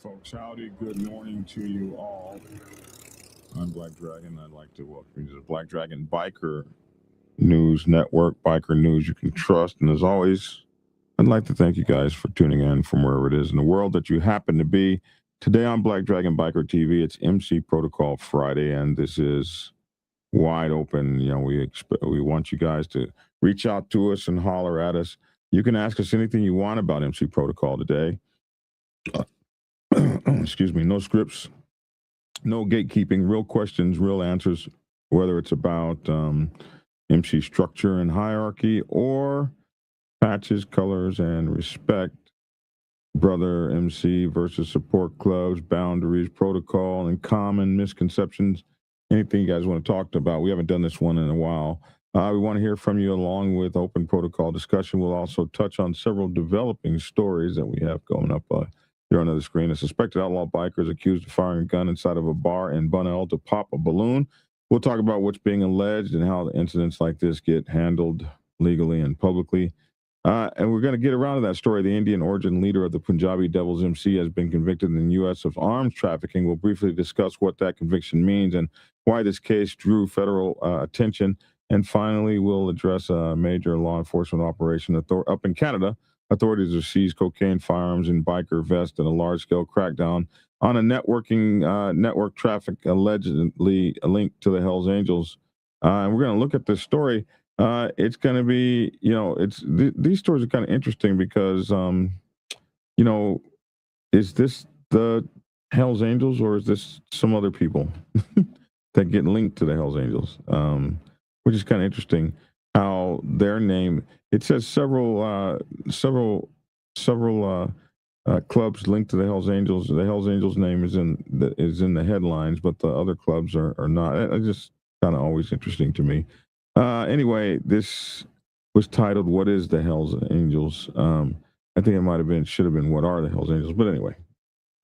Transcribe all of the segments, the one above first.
folks. Howdy. Good morning to you all. I'm Black Dragon. I'd like to welcome you to the Black Dragon Biker News Network, biker news you can trust. And as always, I'd like to thank you guys for tuning in from wherever it is in the world that you happen to be. Today on Black Dragon Biker TV, it's MC Protocol Friday, and this is wide open. You know, we want you guys to reach out to us and holler at us. You can ask us anything you want about MC Protocol today. Excuse me, no scripts, no gatekeeping, real questions, real answers, whether it's about MC structure and hierarchy or patches, colors, and respect, brother MC versus support clubs, boundaries, protocol, and common misconceptions, anything you guys want to talk about. We haven't done this one in a while. We want to hear from you along with open protocol discussion. We'll also touch on several developing stories that we have going up here on the screen. A suspected outlaw biker is accused of firing a gun inside of a bar in Bunnell to pop a balloon. We'll talk about what's being alleged and how incidents like this get handled legally and publicly. And we're going to get around to that story. The Indian origin leader of the Punjabi Devils MC has been convicted in the U.S. of arms trafficking. We'll briefly discuss what that conviction means and why this case drew federal attention. And finally, we'll address a major law enforcement operation up in Canada. Authorities have seized cocaine, firearms, and biker vests in a large-scale crackdown on a network traffic allegedly linked to the Hells Angels. And we're going to look at this story. It's going to be, these stories are kind of interesting because, is this the Hells Angels or is this some other people that get linked to the Hells Angels? Which is kind of interesting how their name, it says several clubs linked to the Hells Angels. The Hells Angels name is in the headlines, but the other clubs are not. It's just kind of always interesting to me. Anyway, this was titled, "What is the Hells Angels?" I think it should have been, "What are the Hells Angels?" But anyway,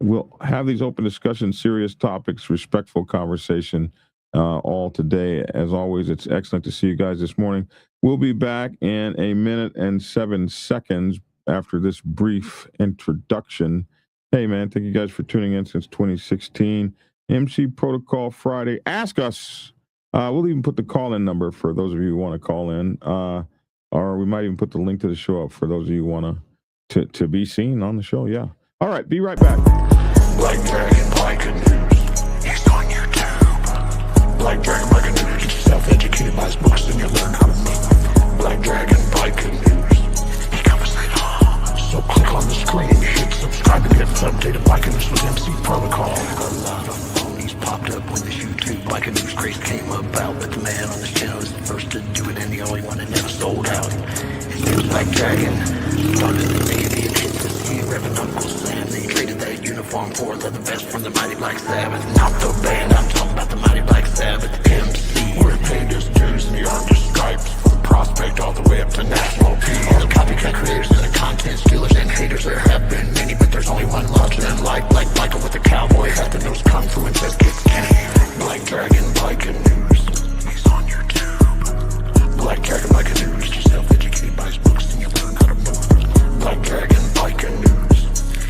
we'll have these open discussions, serious topics, respectful conversation, all today. As always, it's excellent to see you guys this morning. We'll be back in a minute and 7 seconds after this brief introduction. Hey, man, thank you guys for tuning in since 2016. MC Protocol Friday. Ask us. We'll even put the call-in number for those of you who want to call in, or we might even put the link to the show up for those of you who want to be seen on the show. Yeah. All right, be right back. Black Dragon Biker News. He's on YouTube. Black Dragon Biker News. Get yourself educated by his books and you'll learn how to move. Black Dragon Biker News. He covers it all. So click on the screen, hit subscribe to get updated biker news with MC Protocol. A lot of phonies popped up when this YouTube biker news craze came about, but the man on this channel is the first to do it and the only one that never sold out. His name's Black Dragon. Started in the Navy and hit the sea, revving Uncle Sam. They traded that uniform for leather vest from the mighty Black Sabbath. Not the band, I'm talking about the mighty Black Sabbath MC. Where he paid his dues and he earned his stripes from prospect all the way up to national peace. All the copycat creators and the content stealers and haters, there have been many, but there's only one larger than life. Like Michael with the cowboy hat that knows kung fu and says kick Kenny. Black Dragon Biker News. He's on YouTube. Black Dragon Biker News. Get yourself educated by his books and you learn how to move. Black Dragon Biker News.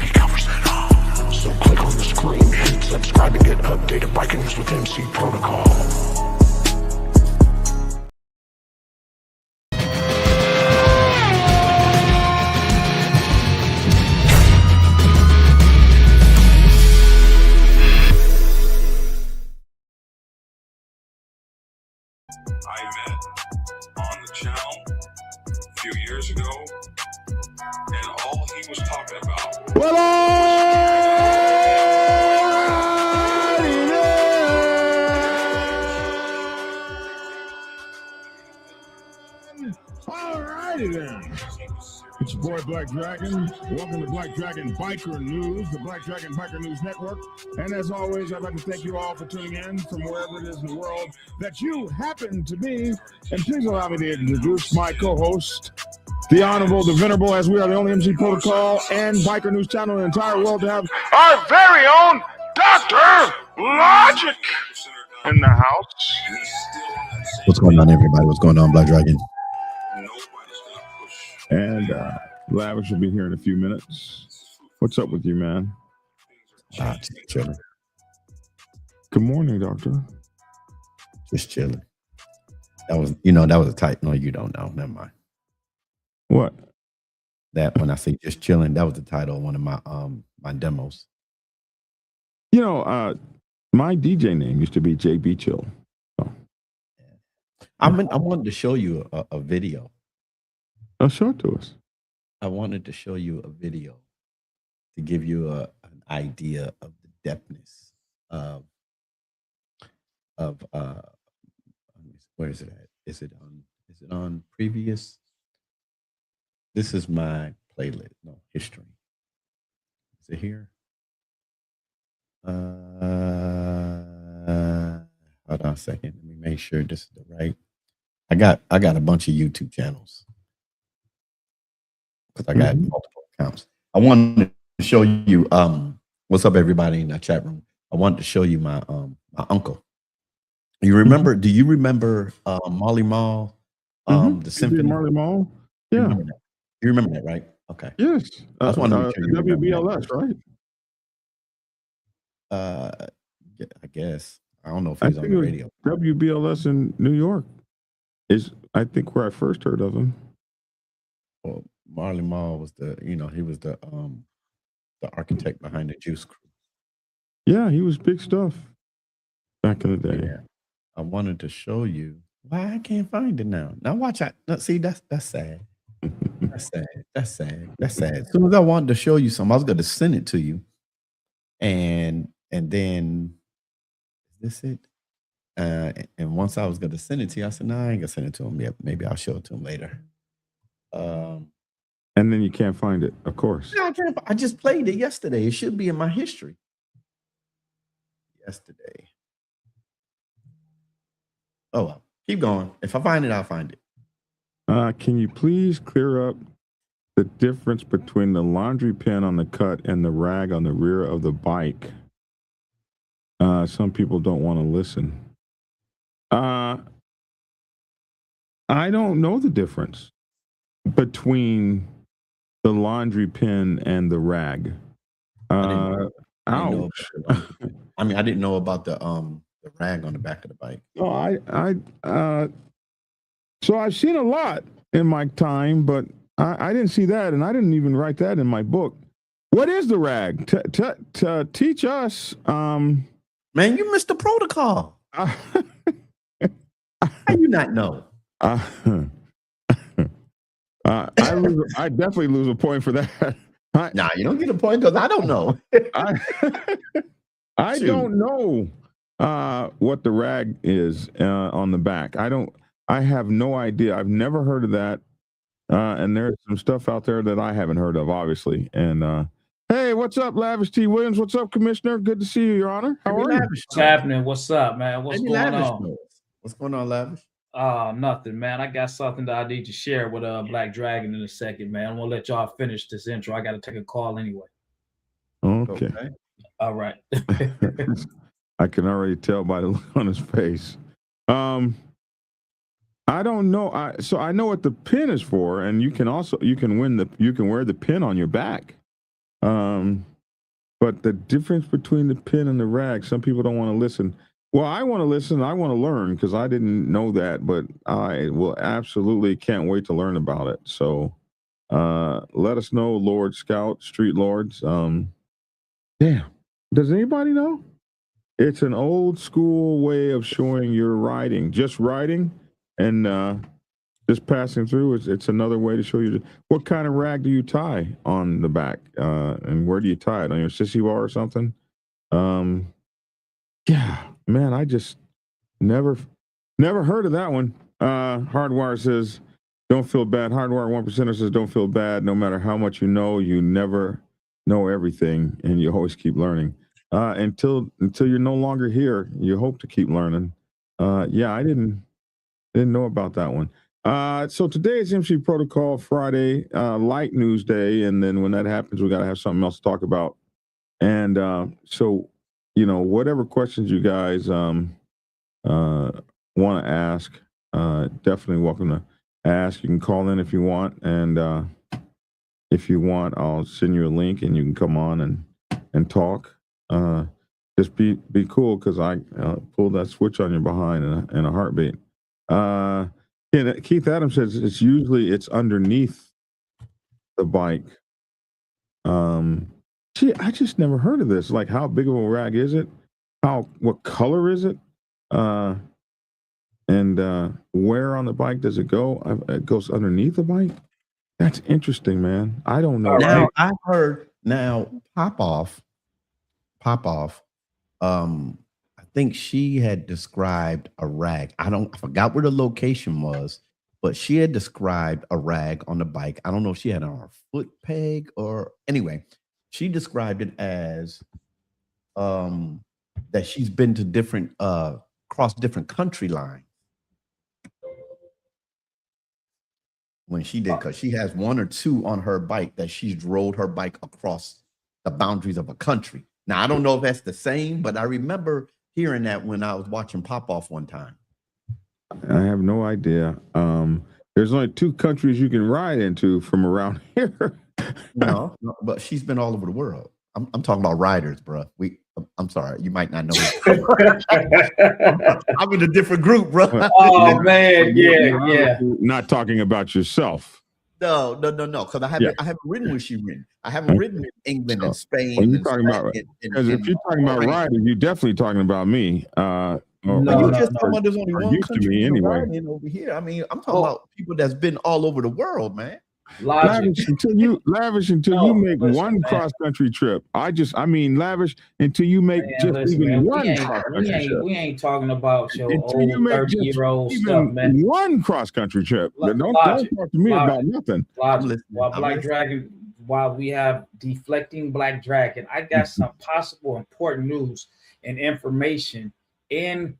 He covers it all. So click on the screen, hit subscribe and get updated biker news with MC Protocol. I met on the channel a few years ago, and all he was talking about Well, alrighty then. It's your boy Black Dragon. Welcome to Black Dragon Biker News, the Black Dragon Biker News Network. And as always, I'd like to thank you all for tuning in from wherever it is in the world that you happen to be. And please allow me to introduce my co-host, the Honorable, the Venerable, as we are the only MC Protocol and Biker News channel in the entire world to have our very own Dr. Logic in the house. What's going on, everybody? What's going on, Black Dragon? And Lavish will be here in a few minutes. What's up with you, man? Just chilling. Good morning, doctor. Just chilling. That was a title. No, you don't know. Never mind. What? That when I say just chilling, that was the title of one of my demos. My DJ name used to be JB Chill. So. I wanted to show you a video. Oh, show it to us. I wanted to show you a video to give you an idea of the depthness of where is it at? Is it on previous? This is my playlist. No, history. Is it here? Hold on a second. Let me make sure this is the right. I got a bunch of YouTube channels because I got multiple accounts. I wanted to show you what's up, everybody in the chat room. I wanted to show you my uncle. You remember? Do you remember Marley Marl? The symphony. Marley Marl? Yeah. You remember that, right? Okay. Yes. I was wondering if you WBLS, right? I guess. I don't know if he's on the radio. WBLS in New York is, I think, where I first heard of him. Well, Marley Marl was he was the architect behind the Juice Crew. Yeah, he was big stuff back in the day. Yeah. I wanted to show you why I can't find it now. Now watch out. See, that's sad. That's sad. That's sad. That's sad. As soon as I wanted to show you something, I was going to send it to you. And then is this it? And once I was going to send it to you, I said, no, I ain't going to send it to him yet. Maybe I'll show it to him later. And then you can't find it, of course. No, I can't. I just played it yesterday. It should be in my history. Yesterday. Oh, well, keep going. If I find it, I'll find it. Can you please clear up the difference between the laundry pin on the cut and the rag on the rear of the bike? Some people don't want to listen. I don't know the difference between the laundry pin and the rag. Ouch. I didn't know about the rag on the back of the bike. So I've seen a lot in my time, but I didn't see that, and I didn't even write that in my book. What is the rag? Teach us. Man, you missed the protocol. How you not know? I definitely lose a point for that. Nah, you don't get a point because I don't know. I don't know what the rag is on the back. I have no idea. I've never heard of that. And there's some stuff out there that I haven't heard of, obviously. And hey, what's up, Lavish T. Williams? What's up, Commissioner? Good to see you, Your Honor. How are you? What's happening? What's up, man? What's going on? What's going on, Lavish? Nothing, man. I got something that I need to share with Black Dragon in a second, man. I'm gonna let y'all finish this intro. I gotta take a call anyway. Okay. All right. I can already tell by the look on his face. I don't know. So I know what the pin is for, and you can wear the pin on your back. But the difference between the pin and the rag, some people don't want to listen. Well, I want to listen. I want to learn because I didn't know that, but I will absolutely can't wait to learn about it. So let us know, Lord Scout, Street Lords. Damn. Does anybody know? It's an old school way of showing your riding. Just riding and just passing through. It's another way to show you what kind of rag do you tie on the back, and where do you tie it, on your sissy bar or something? Yeah, man, I just never heard of that one. Hardwire says, don't feel bad. Hardwire 1%er says, don't feel bad. No matter how much you never know everything, and you always keep learning. Until you're no longer here, you hope to keep learning. Yeah, I didn't know about that one. So today is MC Protocol Friday, light news day, and then when that happens, we got to have something else to talk about. And so, whatever questions you guys want to ask, definitely welcome to ask. You can call in if you want, and if you want, I'll send you a link, and you can come on and talk. Just be cool because I pulled that switch on your behind in a heartbeat. Keith Adams says it's underneath the bike. I just never heard of this. Like, how big of a rag is it? What color is it? And where on the bike does it go? It goes underneath the bike. That's interesting, man. I don't know. Now I heard. Now Pop Off. I think she had described a rag. I forgot where the location was, but she had described a rag on the bike. I don't know if she had it on her foot peg or anyway. She described it as that she's been to different cross different country lines when she did, because she has one or two on her bike that she's rode her bike across the boundaries of a country. Now I don't know if that's the same, but I remember hearing that when I was watching Pop Off one time. I have no idea. There's only 2 countries you can ride into from around here. No, but she's been all over the world. I'm talking about riders, bro. I'm sorry, you might not know. I'm in a different group, bro. Oh man, yeah. Not talking about yourself. No. Because I haven't ridden where she ridden. I haven't ridden in England and Spain. When you're talking about, because if you're talking about riders, you're definitely talking about me. You just talking about there's only one country anyway. Over here. I mean, I'm talking about people that's been all over the world, man. Lavish until you make one cross country trip. Lavish until you make one cross country trip. We ain't talking about your old 30-year-old stuff, man. One cross country trip. Don't talk to me about nothing. While we have deflecting Black Dragon, I got some possible important news and information, and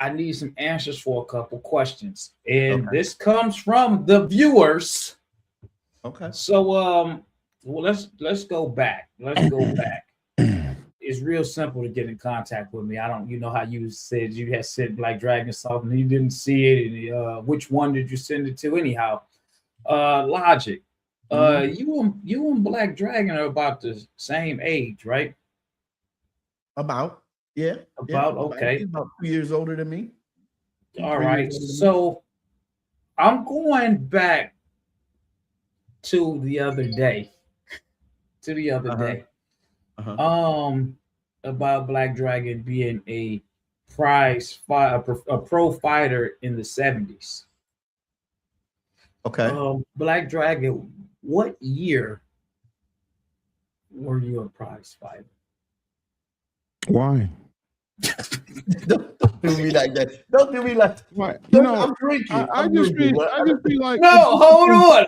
I need some answers for a couple questions. And this comes from the viewers. Okay. So let's go back. It's real simple to get in contact with me. You know how you said you had sent Black Dragon something, you didn't see it, and which one did you send it to anyhow? Logic. You and Black Dragon are about the same age, right? About okay. He's about 2 years older than me. All right. So I'm going back to the other day. About Black Dragon being a pro fighter in the 70s. Okay. Black Dragon, what year were you a prize fighter? Why? Don't do me like that. Don't do me like that. What? I'm drinking. I just be like, no, hold on.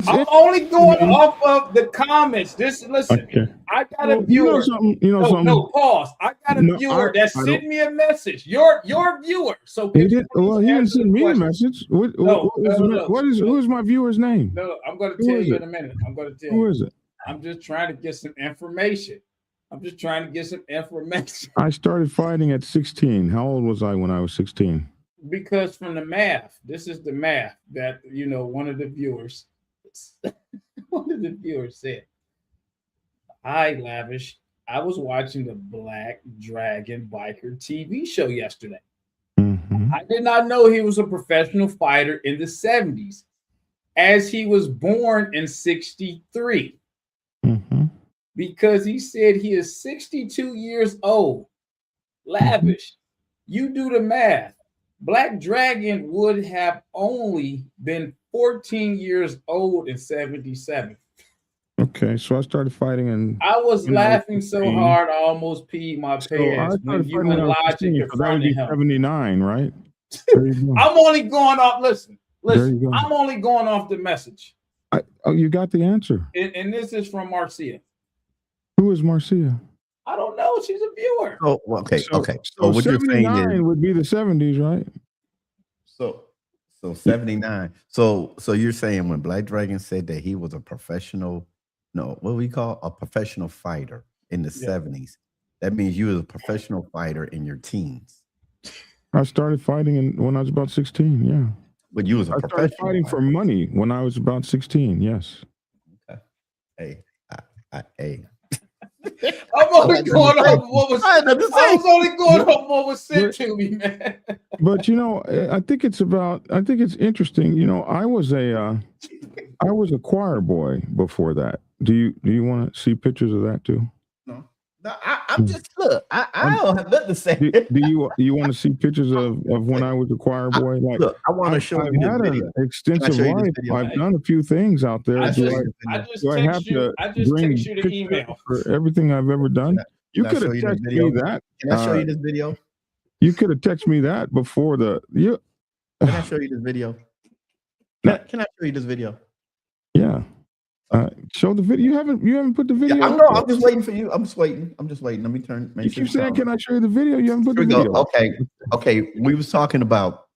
I'm only going off of the comments. Listen. Okay. I got a viewer. Something. No, pause. I got a viewer that sent me a message. Your viewer. So he didn't send me a message. Who is my viewer's name? No, I'm going to tell you in a minute. Who is it? I'm just trying to get some information. I started fighting at 16. How old was I when I was 16? Because from the math, this is the math that, one of the viewers said. Hi, Lavish. I was watching the Black Dragon Biker TV show yesterday. Mm-hmm. I did not know he was a professional fighter in the 70s, as he was born in 63. Mm-hmm. Because he said he is 62 years old. Lavish, you do the math. Black Dragon would have only been 14 years old in 77. Okay, so I started fighting and I was laughing so hard I almost peed my pants when you and Logic confronted him. 79, right? I'm only going off, listen, I'm only going off the message. You got the answer. And this is from Marcia. Who is Marcia? I don't know. She's a viewer. Oh, okay. So what you're saying is would be the 70s, right? So 79. So you're saying when Black Dragon said that he was a professional, what we call a professional fighter in the 70s, that means you was a professional fighter in your teens. I started fighting when I was about 16. Yeah. But you was a professional. I started fighting for money when I was about 16. Yes. Okay. Hey. I'm only going off what was. I had nothing to I say. was only going off what was sent to me, man. But you know, I think it's interesting. You know, I was a choir boy before that. Do you want to see pictures of that too? No, I'm just look. I don't have nothing to say. Do you want to see pictures of when I was a choir boy? Like, Look, I want to show you this had video. an extensive show you this life. video? I've done a few things out there. I Do just I have text you. to I just bring text you the pictures email. for everything I've ever done? You Can I could show have you this texted video? me that. Can I show you this video? You could have texted me that before the you. Can I show you this video? Can I show you this video? Yeah. Show the video. You haven't put the video. Yeah, I'm just waiting for you. I'm just waiting. Let me turn. You keep saying, "Can I show you the video?" You haven't put the video. Okay. We was talking about.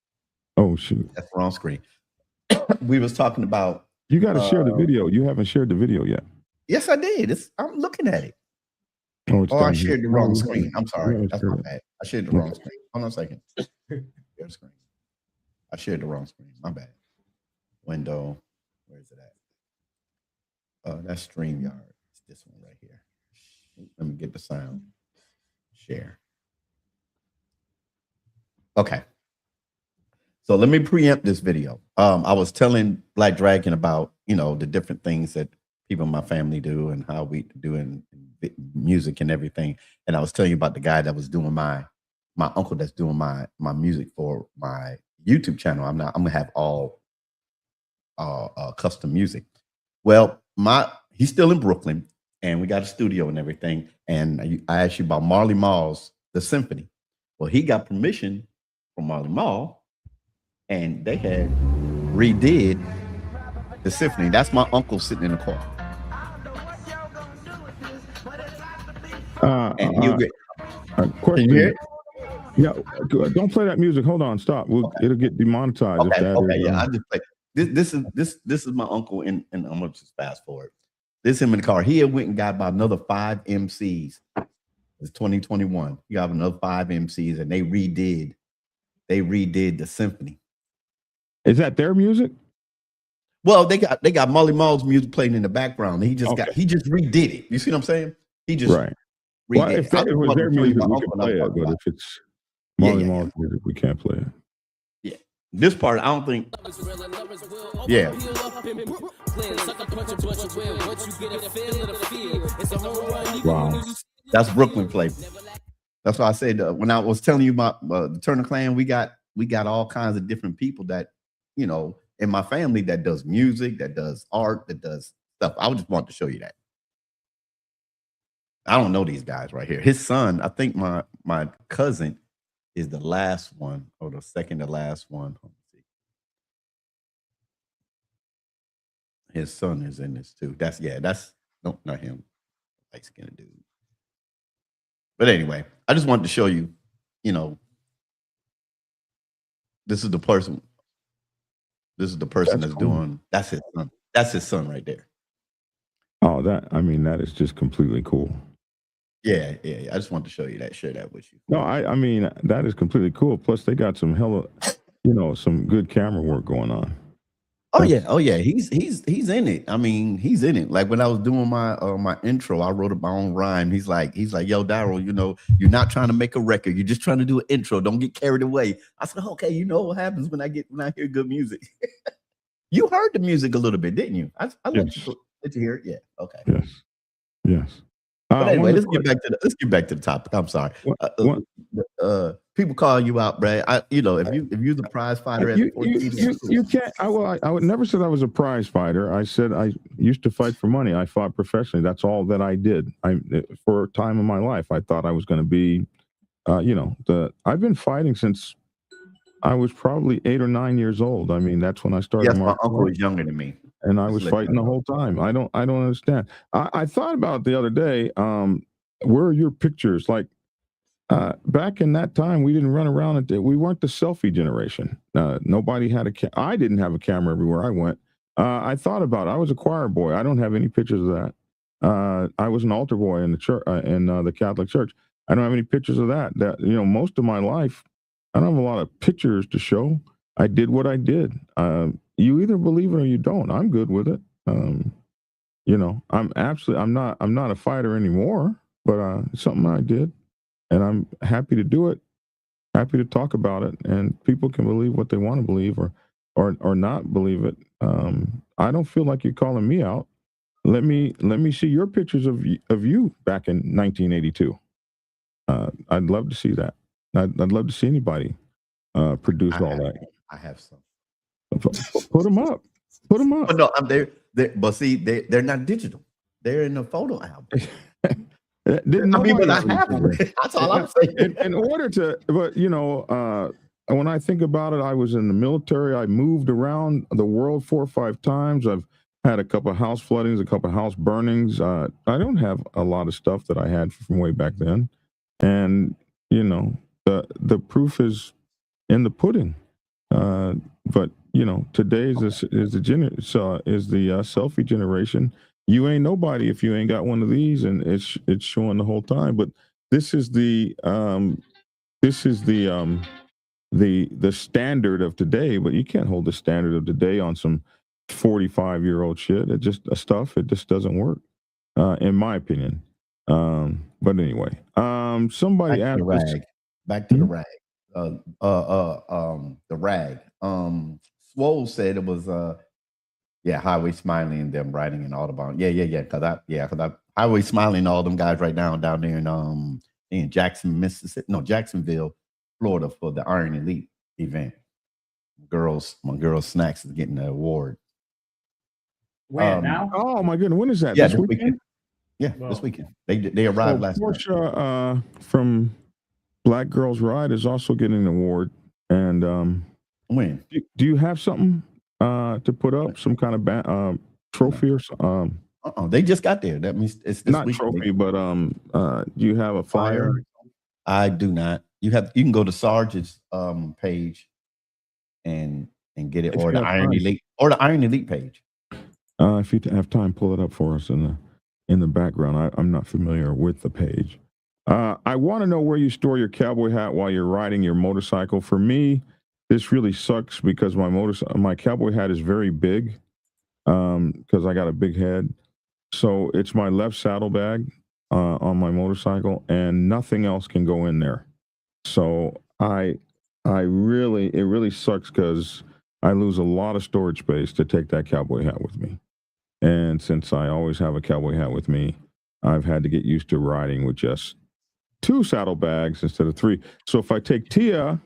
Oh shoot, that's the wrong screen. We was talking about. You got to share the video. You haven't shared the video yet. Yes, I did. I'm looking at it. Oh, I shared the wrong screen. I'm sorry. That's my bad. I shared the wrong screen. Hold on a second. Share screen. I shared the wrong screen. My bad. Window. Where is it at? That's StreamYard. It's this one right here. Let me get the sound. Share. Okay. So let me preempt this video. I was telling Black Dragon about, the different things that people in my family do and how we do in music and everything. And I was telling you about the guy that was doing my uncle that's doing my music for my YouTube channel. I'm gonna have all custom music. Well, he's still in Brooklyn, and we got a studio and everything. And I asked you about Marley Marl's The Symphony. Well, he got permission from Marley Marl, and they had redid The Symphony. That's my uncle sitting in the car. And you get question. Can you hear it? Yeah, don't play that music. Hold on, stop. It'll get demonetized. I just play. This is my uncle, and I'm gonna just fast forward. This is him in the car. He had went and got about another 5 MCs. It's 2021. He got another 5 MCs, and they redid The Symphony. Is that their music? Well, they got Marley Marl's music playing in the background. He just redid it. You see what I'm saying? He just right. redid Well, if it was their music, we can play it. But if it's Marley Marl's music, we can't play it. Yeah. This part, I don't think. Yeah. Wow. That's Brooklyn flavor. That's why I said when I was telling you about the Turner Clan, we got all kinds of different people that, in my family that does music, that does art, that does stuff. I would just want to show you that. I don't know these guys right here. His son, I think my cousin is the last one or the second to last one. His son is in this too. That's no, not him. Light skinned dude. But anyway, I just wanted to show you, this is the person. This is the person that's cool. Doing. That's his son. That's his son right there. Oh, that is just completely cool. Yeah. I just wanted to show you that. Share that with you. No, I mean that is completely cool. Plus, they got some some good camera work going on. Oh yeah. He's in it. I mean, he's in it. Like when I was doing my my intro, I wrote my own rhyme. He's like, yo, Daryl, you're not trying to make a record. You're just trying to do an intro. Don't get carried away. I said, okay, you know what happens when I hear good music. You heard the music a little bit, didn't you? I let you hear it. Yeah. Okay. Yes. But anyway, let's get back to the topic. I'm sorry. People call you out, Brad. If you're the prize fighter, you can't. I would never said I was a prize fighter. I said I used to fight for money. I fought professionally. That's all that I did. For a time in my life, I thought I was going to be, I've been fighting since I was probably 8 or 9 years old. I mean, that's when I started. Yes, my uncle was younger than me. And I was fighting the whole time. I don't understand. I thought about it the other day. Where are your pictures? Like back in that time, we didn't run around. We weren't the selfie generation. Nobody had I didn't have a camera everywhere I went. I thought about it. I was a choir boy. I don't have any pictures of that. I was an altar boy in the church, in the Catholic Church. I don't have any pictures of that. Most of my life, I don't have a lot of pictures to show. I did what I did. You either believe it or you don't. I'm good with it. I'm not a fighter anymore, but it's something I did, and I'm happy to do it. Happy to talk about it, and people can believe what they want to believe or not believe it. I don't feel like you're calling me out. Let me see your pictures of you back in 1982. I'd love to see that. I'd love to see anybody produce all that. I have some. Put them up. Put them up. But no, but see, they're not digital. They're in a photo album. But I have them. That's all I'm saying. In order to, but when I think about it, I was in the military. I moved around the world 4 or 5 times. I've had a couple of house floodings, a couple of house burnings. I don't have a lot of stuff that I had from way back then, and the proof is in the pudding. But today is the selfie generation. You ain't nobody if you ain't got one of these, and it's showing the whole time. But this is the standard of today. But you can't hold the standard of today on some 45-year-old shit. It just doesn't work, in my opinion. But anyway, somebody asked back to the rag. The rag. Swole said it was Highway Smiley and them riding in Audubon. Because Highway Smiley and all them guys right now down there in Jacksonville, Florida for the Iron Elite event. My girls Snacks is getting the award. When now? Oh my goodness, when is that? Yeah, this weekend. Yeah, this weekend. They arrived last night. Portia from Black Girls Ride is also getting an award. And when? Do you have something to put up? Some kind of trophy or something? They just got there. That means it's this not weekend. Trophy, but do you have a flyer? I do not. You can go to Sarge's page and get it, or the Iron Elite page. If you have time, pull it up for us in the background. I'm not familiar with the page. I want to know where you store your cowboy hat while you're riding your motorcycle. For me, this really sucks because my cowboy hat is very big because I got a big head. So it's my left saddlebag on my motorcycle, and nothing else can go in there. So it really sucks because I lose a lot of storage space to take that cowboy hat with me. And since I always have a cowboy hat with me, I've had to get used to riding with just 2 saddlebags instead of 3. So if I take Tia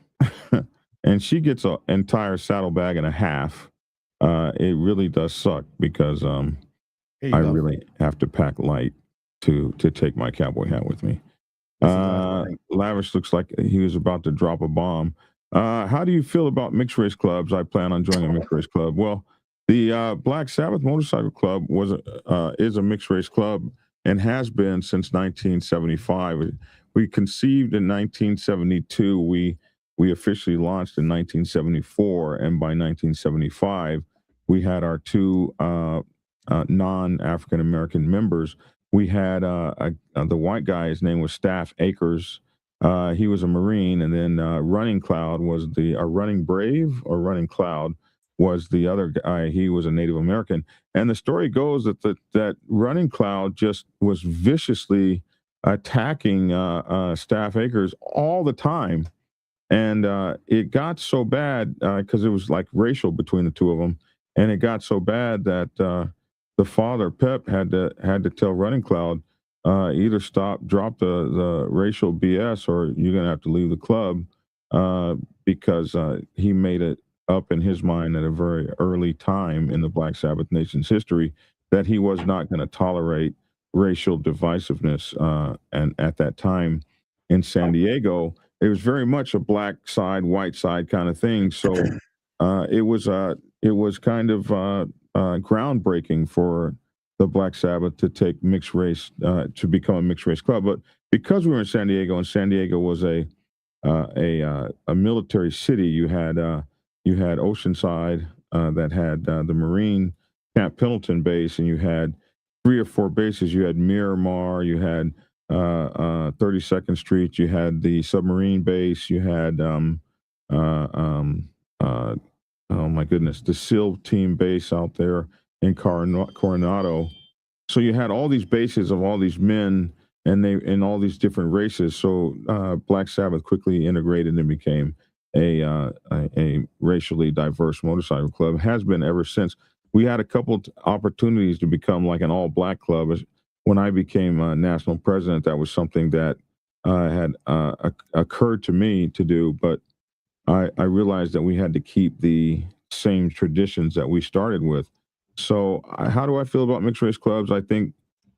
and she gets an entire saddlebag and a half, it really does suck because I really have to pack light to take my cowboy hat with me. Lavish looks like he was about to drop a bomb. How do you feel about mixed race clubs? I plan on joining a mixed race club. Well, the Black Sabbath Motorcycle Club is a mixed race club and has been since 1975. We conceived in 1972. We officially launched in 1974, and by 1975, we had our 2 non-African American members. We had the white guy. His name was Staff Akers. He was a Marine, and then Running Cloud was Running Brave or Running Cloud was the other guy. He was a Native American. And the story goes that Running Cloud just was viciously attacking Staff Akers all the time. And it got so bad because it was like racial between the 2 of them. And it got so bad that the father, Pep, had to tell Running Cloud, either drop the racial BS, or you're going to have to leave the club because he made it up in his mind at a very early time in the Black Sabbath Nation's history that he was not going to tolerate racial divisiveness. And at that time in San Diego, it was very much a black side, white side kind of thing. So it was kind of groundbreaking for the Black Sabbath to take mixed race, to become a mixed race club. But because we were in San Diego, and San Diego was a military city, you had Oceanside that had the Marine Camp Pendleton base, and you had 3 or 4 bases. You had Miramar, you had 32nd Street, you had the submarine base, you had oh my goodness, the SEAL team base out there in Coronado. So you had all these bases of all these men, and they in all these different races. So Black Sabbath quickly integrated and became a racially diverse motorcycle club. Has been ever since. We had a couple opportunities to become like an all black club. When I became national president, that was something that had occurred to me to do, but I realized that we had to keep the same traditions that we started with. So how do I feel about mixed race clubs? I think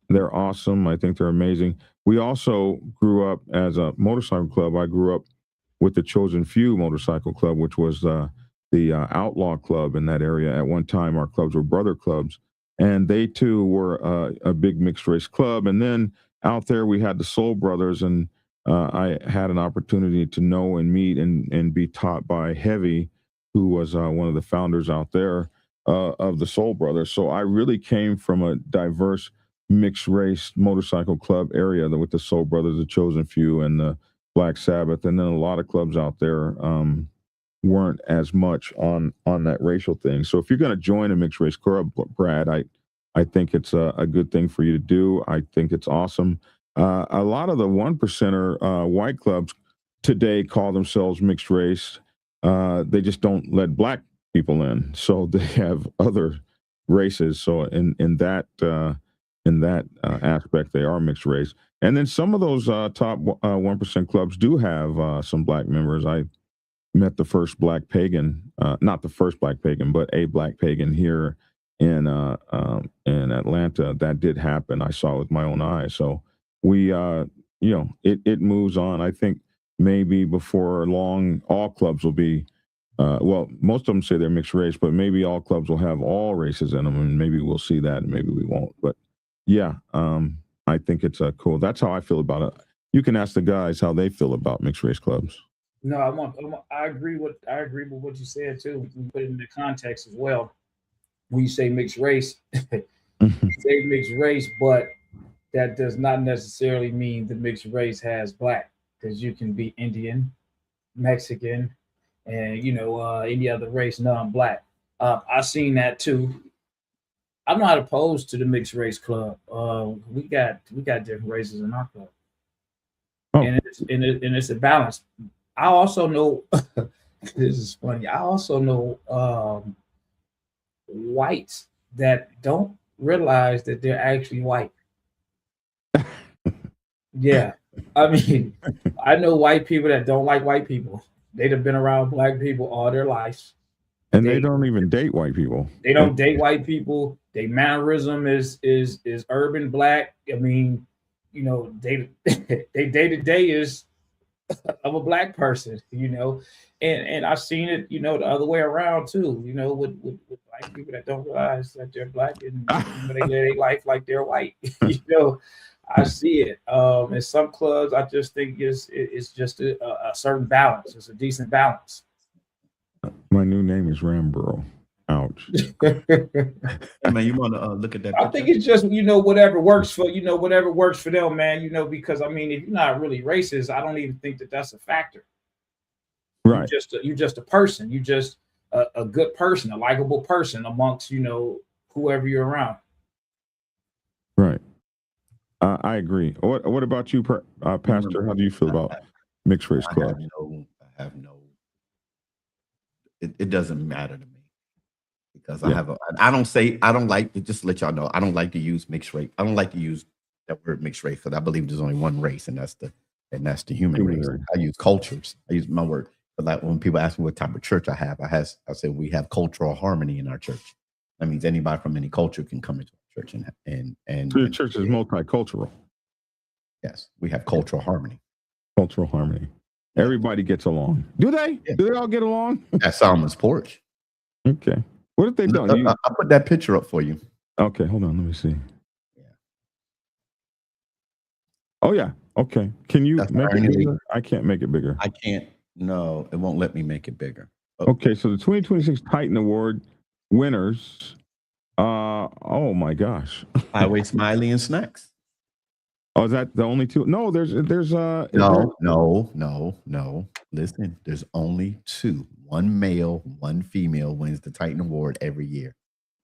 they're awesome. I think they're amazing. We also grew up as a motorcycle club. I grew up with the Chosen Few Motorcycle Club, which was the outlaw club in that area. At one time, our clubs were brother clubs, and they too were a big mixed race club. And then out there, we had the Soul Brothers, and I had an opportunity to know and meet and be taught by Heavy, who was one of the founders out there of the Soul Brothers. So I really came from a diverse mixed race motorcycle club area with the Soul Brothers, the Chosen Few, and the Black Sabbath. And then a lot of clubs out there weren't as much on that racial thing. So if you're going to join a mixed race club, Brad, I think it's a good thing for you to do. I think it's awesome. A lot of the 1%er white clubs today call themselves mixed race. They just don't let black people in, so they have other races. So in that aspect, they are mixed race. And then some of those top 1% clubs do have some black members. I met the first black pagan, not the first black pagan, but a black pagan here in Atlanta. That did happen. I saw it with my own eyes. So we, it moves on. I think maybe before long, all clubs will be, well, most of them say they're mixed race, but maybe all clubs will have all races in them, and maybe we'll see that, and maybe we won't. But yeah, I think it's cool. That's how I feel about it. You can ask the guys how they feel about mixed race clubs. No, I agree with what you said too. You put it into context as well. When you say mixed race, you say mixed race, but that does not necessarily mean the mixed race has black, because you can be Indian, Mexican, and any other race non-black. I've seen that too. I'm not opposed to the mixed race club. We got different races in our club, and it's a balance. I also know this is funny. I also know whites that don't realize that they're actually white. Yeah, I mean, I know white people that don't like white people. They'd have been around black people all their lives, and they don't even date white people. They don't date white people. Their mannerism is urban black. I mean, they day-to-day is of a black person, and I've seen it, the other way around too, with black people that don't realize that they're black and they live their life like they're white. I see it. In some clubs, I just think it's just a certain balance. It's a decent balance. My new name is Ramborough. Ouch. Man, you want to look at that? I think it's just whatever works for them, man. Because I mean, if you're not really racist, I don't even think that that's a factor. Right. You're just a person. You're just a good person, a likable person amongst whoever you're around. Right. I agree. What about you, Pastor? How do you feel about mixed race clubs? I have no. It doesn't matter to me. Because I don't like to, just let y'all know, I don't like to use mixed race. I don't like to use that word mixed race, because I believe there's only one race, and that's the human race. I use cultures. I use my word. But like when people ask me what type of church I have, I say we have cultural harmony in our church. That means anybody from any culture can come into our church and so your church is multicultural. Yes, we have cultural harmony. Cultural harmony. Everybody gets along. Do they? Yeah. Do they all get along? At Solomon's porch. Okay. What if they don't? I'll put that picture up for you. Okay, hold on. Let me see. Yeah. Oh, yeah. Okay. Can you make it bigger? I can't make it bigger. I can't. No, it won't let me make it bigger. Okay, so the 2026 Titan Award winners. Oh, my gosh. Highway Smiley and Snacks. Oh, is that the only two? No, there's no. Listen, there's only two. One male, one female wins the Titan Award every year.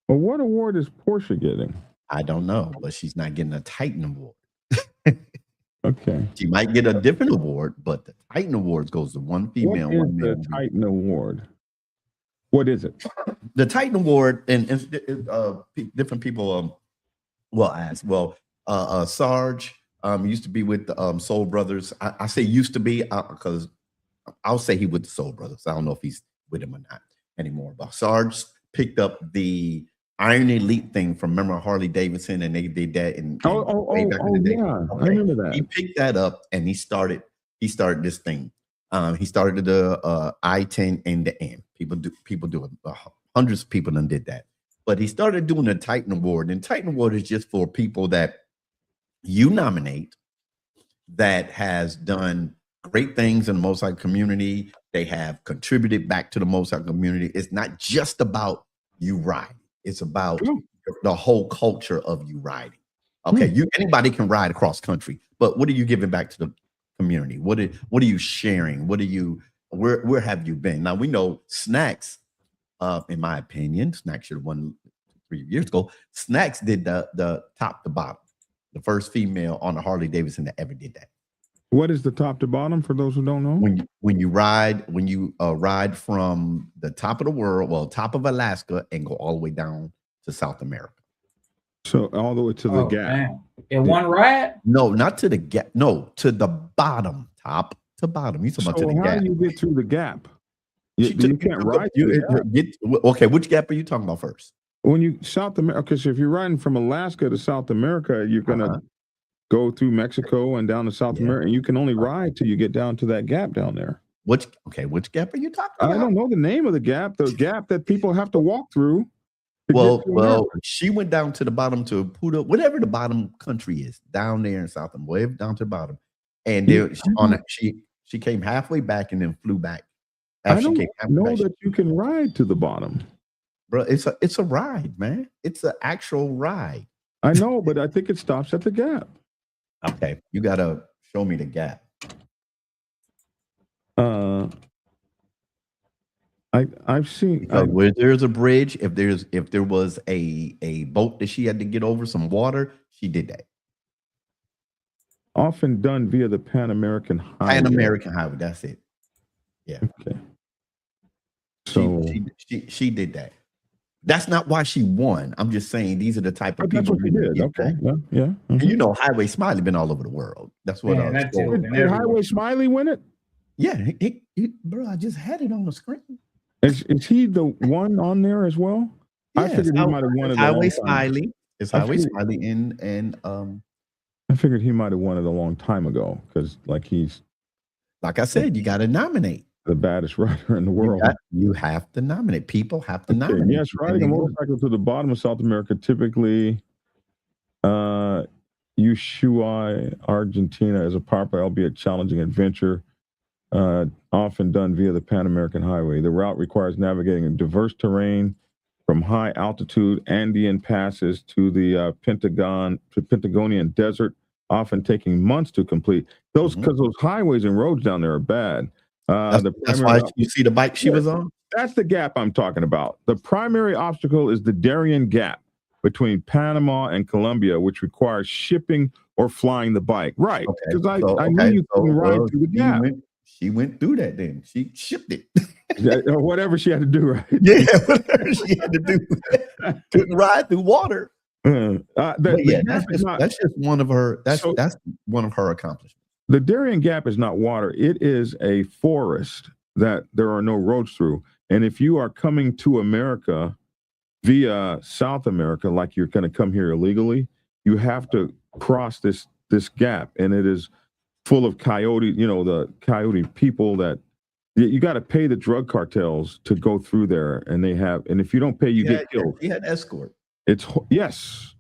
Well, what award is Porsche getting? I don't know, but she's not getting a Titan Award. Okay. She might get a different award, but the Titan Awards goes to one What female, is one male. the Titan Award? What is it? The Titan Award, and different people will ask. Well, Sarge used to be with the Soul Brothers. I say used to be because I'll say he with the Soul Brothers. I don't know if he's with them or not anymore. But Sarge picked up the Iron Elite thing from, remember, Harley Davidson, and they did that in way back in the day. Yeah, Okay. I remember that. He picked that up and he started this thing. He started the I-10 end to end. People do it. Hundreds of people done did that. But he started doing the Titan Award, and Titan Award is just for people that you nominate that has done great things in the motorcycle community. They have contributed back to the motorcycle community. It's not just about you riding. It's about the whole culture of you riding. Okay, anybody can ride across country, but what are you giving back to the community? What are you sharing? Where have you been? Now we know Snacks, in my opinion, Snacks should have won 3 years ago. Snacks did the top to bottom, the first female on a Harley Davidson that ever did that. What is the top to bottom for those who don't know? When you ride from the top of the world, well, top of Alaska, and go all the way down to South America. So all the way to the gap. Man. In one ride? No, not to the gap. No, to the bottom, top to bottom. You talking about to the how gap? do you get through the gap? You can't ride. Okay, which gap are you talking about first? When you South America, okay, so if you're riding from Alaska to South America, you're gonna go through Mexico and down to South America, and you can only ride till you get down to that gap down there. Which gap are you talking about? I don't know the name of the gap that people have to walk through. Well, she went down to the bottom to Puda, whatever the bottom country is, down there in South America, way down to the bottom. And there, she came halfway back and then flew back. I don't know that you can ride to the bottom. Bro, it's a ride, man. It's an actual ride. I know, but I think it stops at the gap. Okay, you gotta show me the gap. I've seen where there's a bridge. If there was a boat that she had to get over some water, she did that. Often done via the Pan American Highway. Pan American Highway. That's it. Yeah. Okay. So she did that. That's not why she won. I'm just saying these are the type of people who did. Okay. Yeah. Mm-hmm. And you know, Highway Smiley been all over the world. That's what did Highway Smiley win it? Yeah, bro. I just had it on the screen. Is he the one on there as well? Yes, I figured he might have won it. Highway Smiley. It's Highway Smiley and I figured he might have won it a long time ago because he's like I said, you got to nominate the baddest rider in the world. You have to nominate. People have to nominate. Yes, riding a motorcycle to the bottom of South America, typically Ushuaia, Argentina, is a popular, albeit challenging adventure, often done via the Pan American Highway. The route requires navigating a diverse terrain from high altitude Andean passes to the Patagonian desert, often taking months to complete. Because those highways and roads down there are bad. That's why you see the bike she was on? That's the gap I'm talking about. The primary obstacle is the Darien Gap between Panama and Colombia, which requires shipping or flying the bike. Right. Because I knew you couldn't ride through the gap. She went through that then. She shipped it. Or whatever she had to do, right? Yeah, whatever she had to do. Couldn't ride through water. That's just one of her. That's one of her accomplishments. The Darien Gap is not water. It is a forest that there are no roads through. And if you are coming to America via South America, like you're going to come here illegally, you have to cross this gap. And it is full of coyote, the coyote people that you got to pay the drug cartels to go through there. And if you don't pay, you get killed. She had escort. Yes.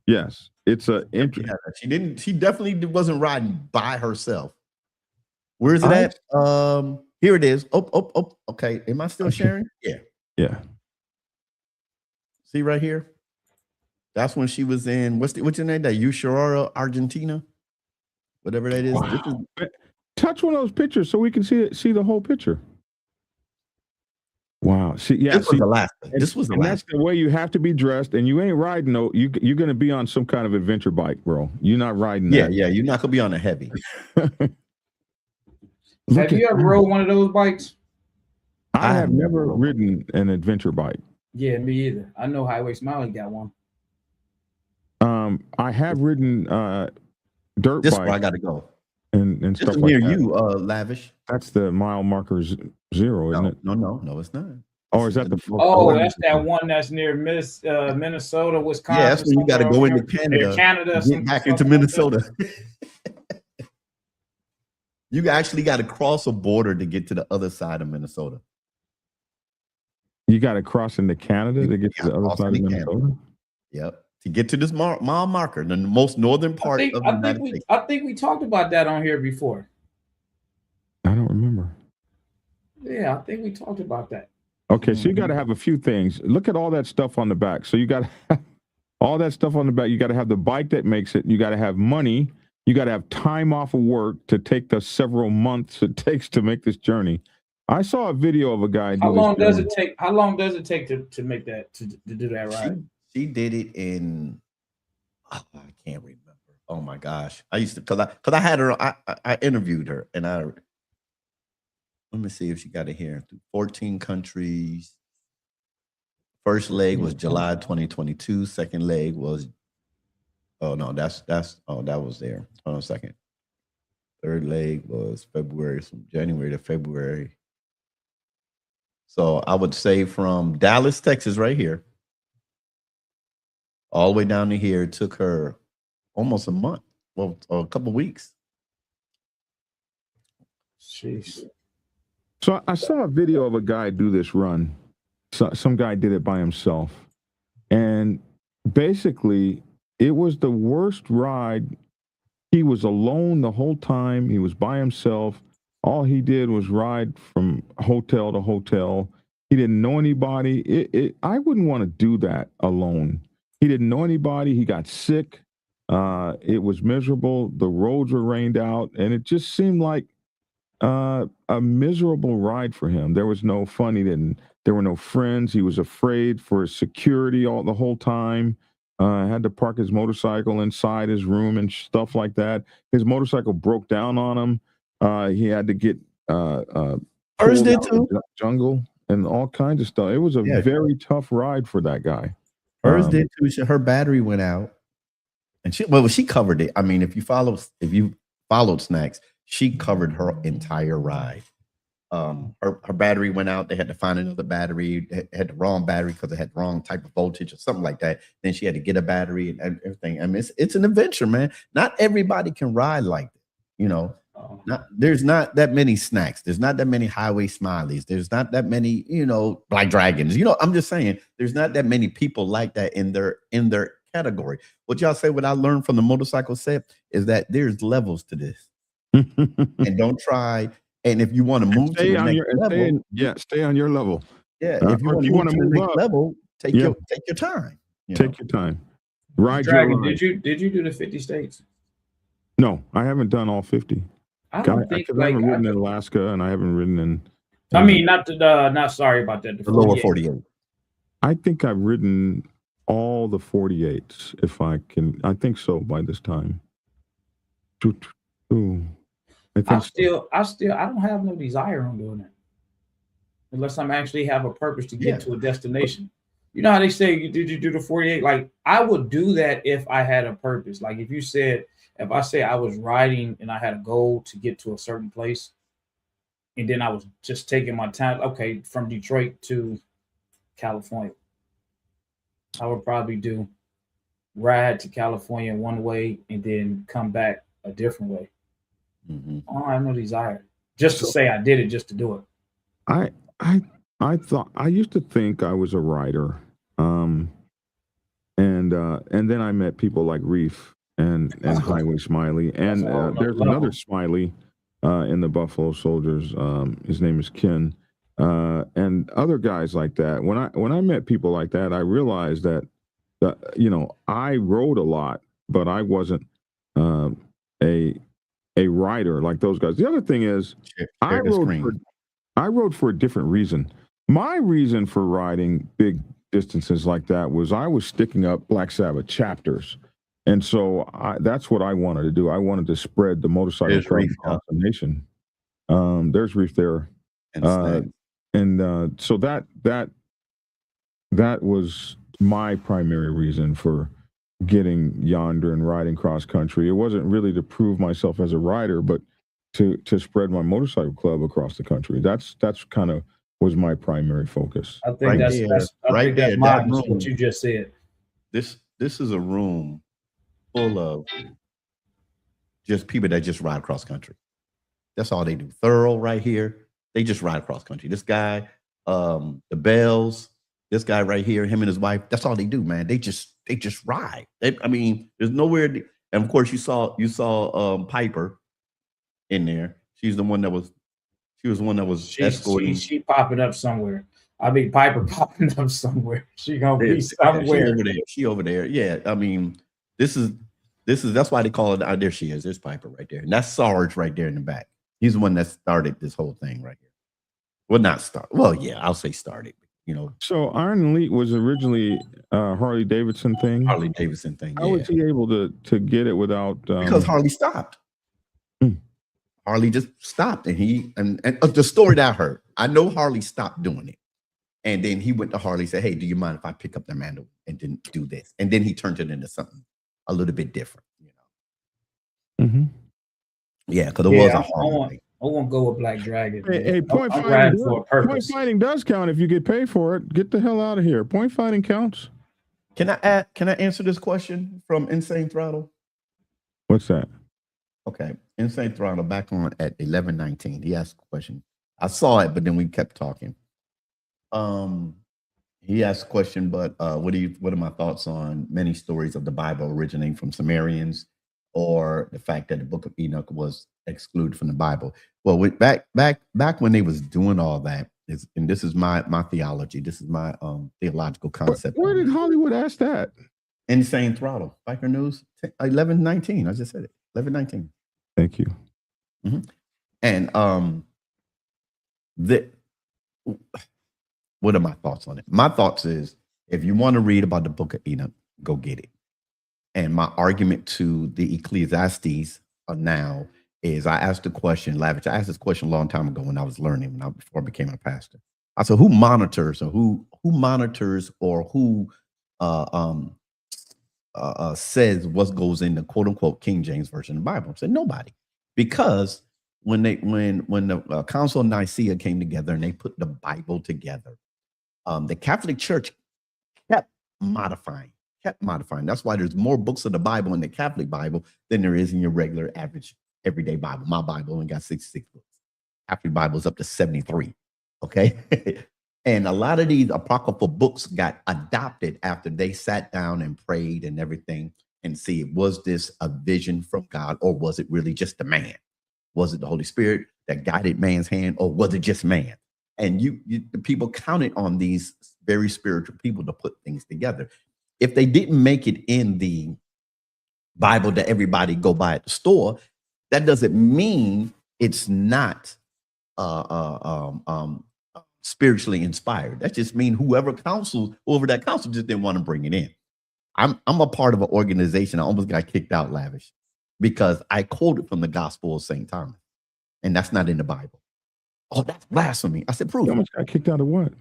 It's she definitely wasn't riding by herself. Where is it at? Here it is. Oh, okay. Am I still sharing? Yeah. See right here? That's when she was in, what's your name? That Ushuaia, Argentina? Whatever that is. Wow. Touch one of those pictures so we can see the whole picture. Wow. See, yeah. This was Alaska. This was and that's Alaska. the way you have to be dressed, and you ain't riding you're going to be on some kind of adventure bike, bro. You're not riding Yeah, that. yeah. You're not gonna be on a heavy. Have you ever rode one of those bikes? I have never ridden an adventure bike. Yeah, me either. I know Highway Smiley got one. I have ridden dirt This bike. where I got to go. And stuff Just like near that. you, Lavish. That's the mile marker 0, isn't it? No, it's not. Oh, is that the? Oh, that's that one that's near Minnesota, Wisconsin. Yeah, that's when you got to go into Canada. Canada, get back into Minnesota. You actually got to cross a border to get to the other side of Minnesota. You got to cross into Canada to get to the other side of Minnesota? Yep. To get to this mile marker, the most northern part of the United States. I think we talked about that on here before. I don't remember. Yeah, I think we talked about that. Okay, so you got to have a few things. Look at all that stuff on the back. So you got to have all that stuff on the back. You got to have the bike that makes it. You got to have money. You got to have time off of work to take the several months it takes to make this journey. I saw a video of a guy. How long does it take to make that to do that ride? She did it in. I can't remember. Oh my gosh! I used to because I had her. I interviewed her and let me see if she got it here. 14 countries. First leg was July 2022. Second leg was. Oh no, that was there. Hold on a second. Third leg was February, from January to February. So I would say from Dallas, Texas, right here, all the way down to here, it took her almost a month, well, a couple of weeks. Jeez. So I saw a video of a guy do this run. So some guy did it by himself. And basically, it was the worst ride. He was alone the whole time. He was by himself. All he did was ride from hotel to hotel. He didn't know anybody. I wouldn't want to do that alone. He didn't know anybody. He got sick. It was miserable. The roads were rained out, and it just seemed like a miserable ride for him. There was no fun. There were no friends. He was afraid for his security the whole time. Had to park his motorcycle inside his room and stuff like that. His motorcycle broke down on him. He had to get Hers did too. Jungle and all kinds of stuff. It was a very tough ride for that guy. Hers did too. Her battery went out, and she covered it. I mean, if you followed Snacks, she covered her entire ride. Her battery went out. They had to find another battery. They had the wrong battery because it had the wrong type of voltage or something like that. Then she had to get a battery and everything. I mean, it's an adventure, man. Not everybody can ride like that, you know. There's not that many Snacks. There's not that many Highway Smileys. There's not that many, Black Dragons. I'm just saying there's not that many people like that in their category. What y'all say, what I learned from the motorcycle set is that there's levels to this. And don't try. And if you want to move to the next level, stay on your level. Yeah, if you want to move to the next level, take your time. Take your time. Ride Dragon, your ride. did you do the 50 states? No, I haven't done all 50. I haven't ridden in Alaska, and I haven't ridden in. I mean, not sorry about that. The lower 48. I think I've ridden all the 48s, if I can. I think so by this time. I don't have no desire on doing it unless I'm actually have a purpose to get to a destination. You know how they say, did you do the 48? Like, I would do that if I had a purpose. Like, if I say I was riding and I had a goal to get to a certain place, and then I was just taking my time, okay, from Detroit to California, I would probably ride to California one way and then come back a different way. Mm-hmm. I don't have no desire just to say I did it just to do it. I thought I used to think I was a writer, and then I met people like Reef and Highway Smiley, and there's another Smiley in the Buffalo Soldiers. His name is Ken, and other guys like that. When I met people like that, I realized that I rode a lot, but I wasn't a writer like those guys. The other thing is, I rode for a different reason. My reason for riding big distances like that was I was sticking up Black Sabbath chapters. And so that's what I wanted to do. I wanted to spread the motorcycle There's club Reef, across the nation. There's Reef there. and So that was my primary reason for getting yonder and riding cross country. It wasn't really to prove myself as a rider, but to spread my motorcycle club across the country. That's kind of was my primary focus. I think Right that's there, that's I right think that's there, mine. that Is what room. you just said. This is a room full of just people that just ride cross country. That's all they do. Thorough right here. They just ride cross country. This guy, the Bells, this guy right here, him and his wife, that's all they do, man. They just ride. I mean, there's nowhere and of course you saw Piper in there. She was the one that was escorting. She popping up somewhere. I mean, Piper popping up somewhere. She gonna be somewhere. She over there. Yeah, I mean, this is that's why they call it. There she is. There's Piper right there, and that's Sarge right there in the back. He's the one that started this whole thing right here. Well, not start. Well, yeah, I'll say started. You know, So Iron Elite was originally a Harley Davidson thing. Harley Davidson thing. How was he able to get it without? Because Harley stopped. Hmm. Harley just stopped, and the story that I heard, I know Harley stopped doing it, and then he went to Harley and said, "Hey, do you mind if I pick up the mantle and didn't do this?" And then he turned it into something a little bit different, you know. Mm-hmm. Yeah, because it was a Harley thing. I won't go with Black Dragon. Hey, point I'm riding fighting. for a Point purpose. fighting does count if you get paid for it. Get the hell out of here. Point fighting counts. Can I answer this question from Insane Throttle? What's that? Okay, Insane Throttle back on at 11:19. He asked a question. I saw it, but then we kept talking. He asked a question, but what are my thoughts on many stories of the Bible originating from Sumerians, or the fact that the Book of Enoch was excluded from the Bible? Well, back when they was doing all that, and this is my theology. This is my theological concept. Where did Hollywood ask that? Insane Throttle, Biker News, 11:19. I just said it. 11:19. Thank you. Mm-hmm. And what are my thoughts on it? My thoughts is, if you want to read about the Book of Enoch, go get it. And my argument to the Ecclesiastes now is, I asked the question, Lavish. I asked this question a long time ago when I was learning, before I became a pastor. I said, who monitors or who says what goes in the quote unquote King James version of the Bible? I said, nobody. Because when the Council of Nicaea came together and they put the Bible together, the Catholic Church kept modifying. That's why there's more books of the Bible in the Catholic Bible than there is in your regular average everyday Bible. My Bible only got 66 books. Catholic Bible is up to 73. Okay. And a lot of these apocryphal books got adopted after they sat down and prayed and everything and see, was this a vision from God, or was it really just a man? Was it the Holy Spirit that guided man's hand, or was it just man? And the people counted on these very spiritual people to put things together. If they didn't make it in the Bible that everybody go buy at the store, that doesn't mean it's not spiritually inspired. That just means whoever that council just didn't want to bring it in. I'm a part of an organization. I almost got kicked out, Lavish, because I quoted from the Gospel of St. Thomas, and that's not in the Bible. Oh, that's blasphemy. I said, prove it. You almost got kicked out of what?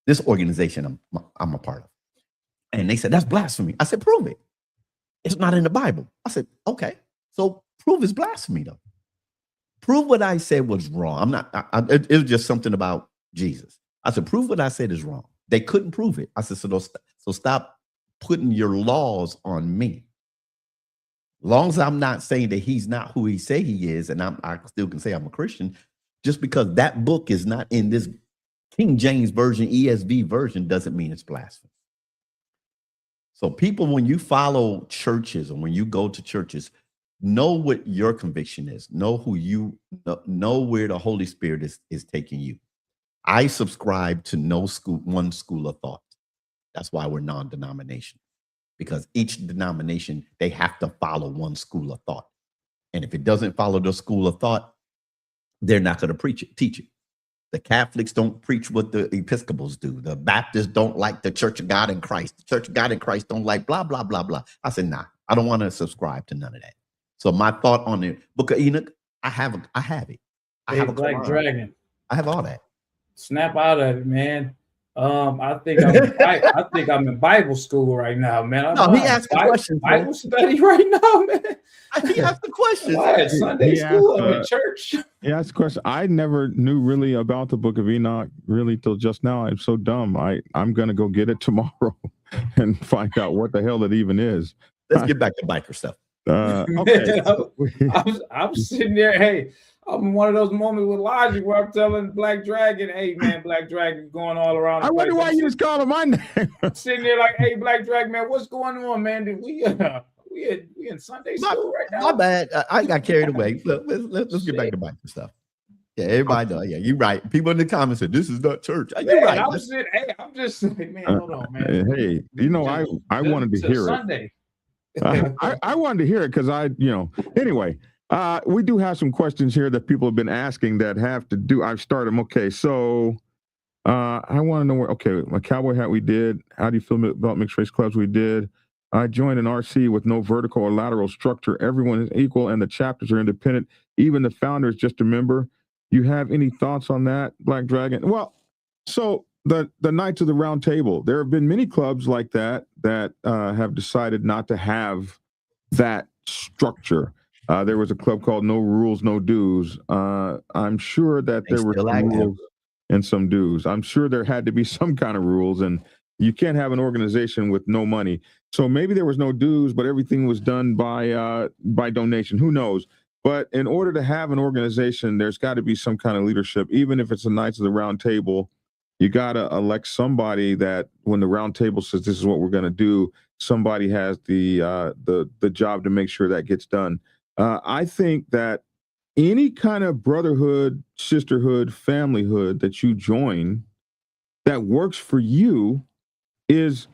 This organization I'm a part of. And they said, that's blasphemy. I said, prove it. It's not in the Bible. I said, okay, so prove it's blasphemy though. Prove what I said was wrong. It was just something about Jesus. I said, prove what I said is wrong. They couldn't prove it. I said, so stop putting your laws on me. Long as I'm not saying that he's not who he say he is, and I still can say I'm a Christian, just because that book is not in this King James version, ESV version, doesn't mean it's blasphemy. So people, when you follow churches or when you go to churches, know what your conviction is. Know know where the Holy Spirit is taking you. I subscribe to one school of thought. That's why we're non-denominational, because each denomination, they have to follow one school of thought. And if it doesn't follow the school of thought, they're not going to teach it. The Catholics don't preach what the Episcopals do. The Baptists don't like the Church of God in Christ. The Church of God in Christ don't like blah, blah, blah, blah. I said, nah, I don't want to subscribe to none of that. So my thought on the Book of Enoch, I have it. I Hey, have a Black Quran. Dragon. I have all that. Snap out of it, man. I think I'm in Bible school right now, man. No, he asked the question. Bible study right now, man. He asked the question. What? Sunday school, I'm in church. Yeah, that's the question. I never knew really about the Book of Enoch really till just now. I'm so dumb. I'm gonna go get it tomorrow and find out what the hell it even is. Let's get back to biker stuff. Okay. I'm sitting there. Hey, I'm in one of those moments with Logic where I'm telling Black Dragon, "Hey, man, Black Dragon going all around." I wonder why you just called him my name. I'm sitting there like, "Hey, Black Dragon, man, what's going on, man? Did we in Sunday school right now?" My bad. I got carried away. Let's get back to biker stuff. Yeah, everybody does. Yeah, you're right. People in the comments said this is not church. You're right. I'm just like, man, hold on, man. Hey, you know, I wanted to hear Sunday. it. I wanted to hear it because anyway, we do have some questions here that people have been asking that have to do. I've started them. Okay, so I want to know my cowboy hat we did. How do you feel about mixed race clubs? We did. I joined an RC with no vertical or lateral structure. Everyone is equal and the chapters are independent. Even the founder is just a member. You have any thoughts on that, Black Dragon? Well, so the Knights of the Round Table, there have been many clubs like that have decided not to have that structure. There was a club called No Rules, No Dues. I'm sure that there were some rules and some dues. I'm sure there had to be some kind of rules, and you can't have an organization with no money. So maybe there was no dues, but everything was done by donation. Who knows? But in order to have an organization, there's got to be some kind of leadership. Even if it's the Knights of the Round Table, you got to elect somebody that when the round table says this is what we're going to do, somebody has the job to make sure that gets done. I think that any kind of brotherhood, sisterhood, familyhood that you join that works for you is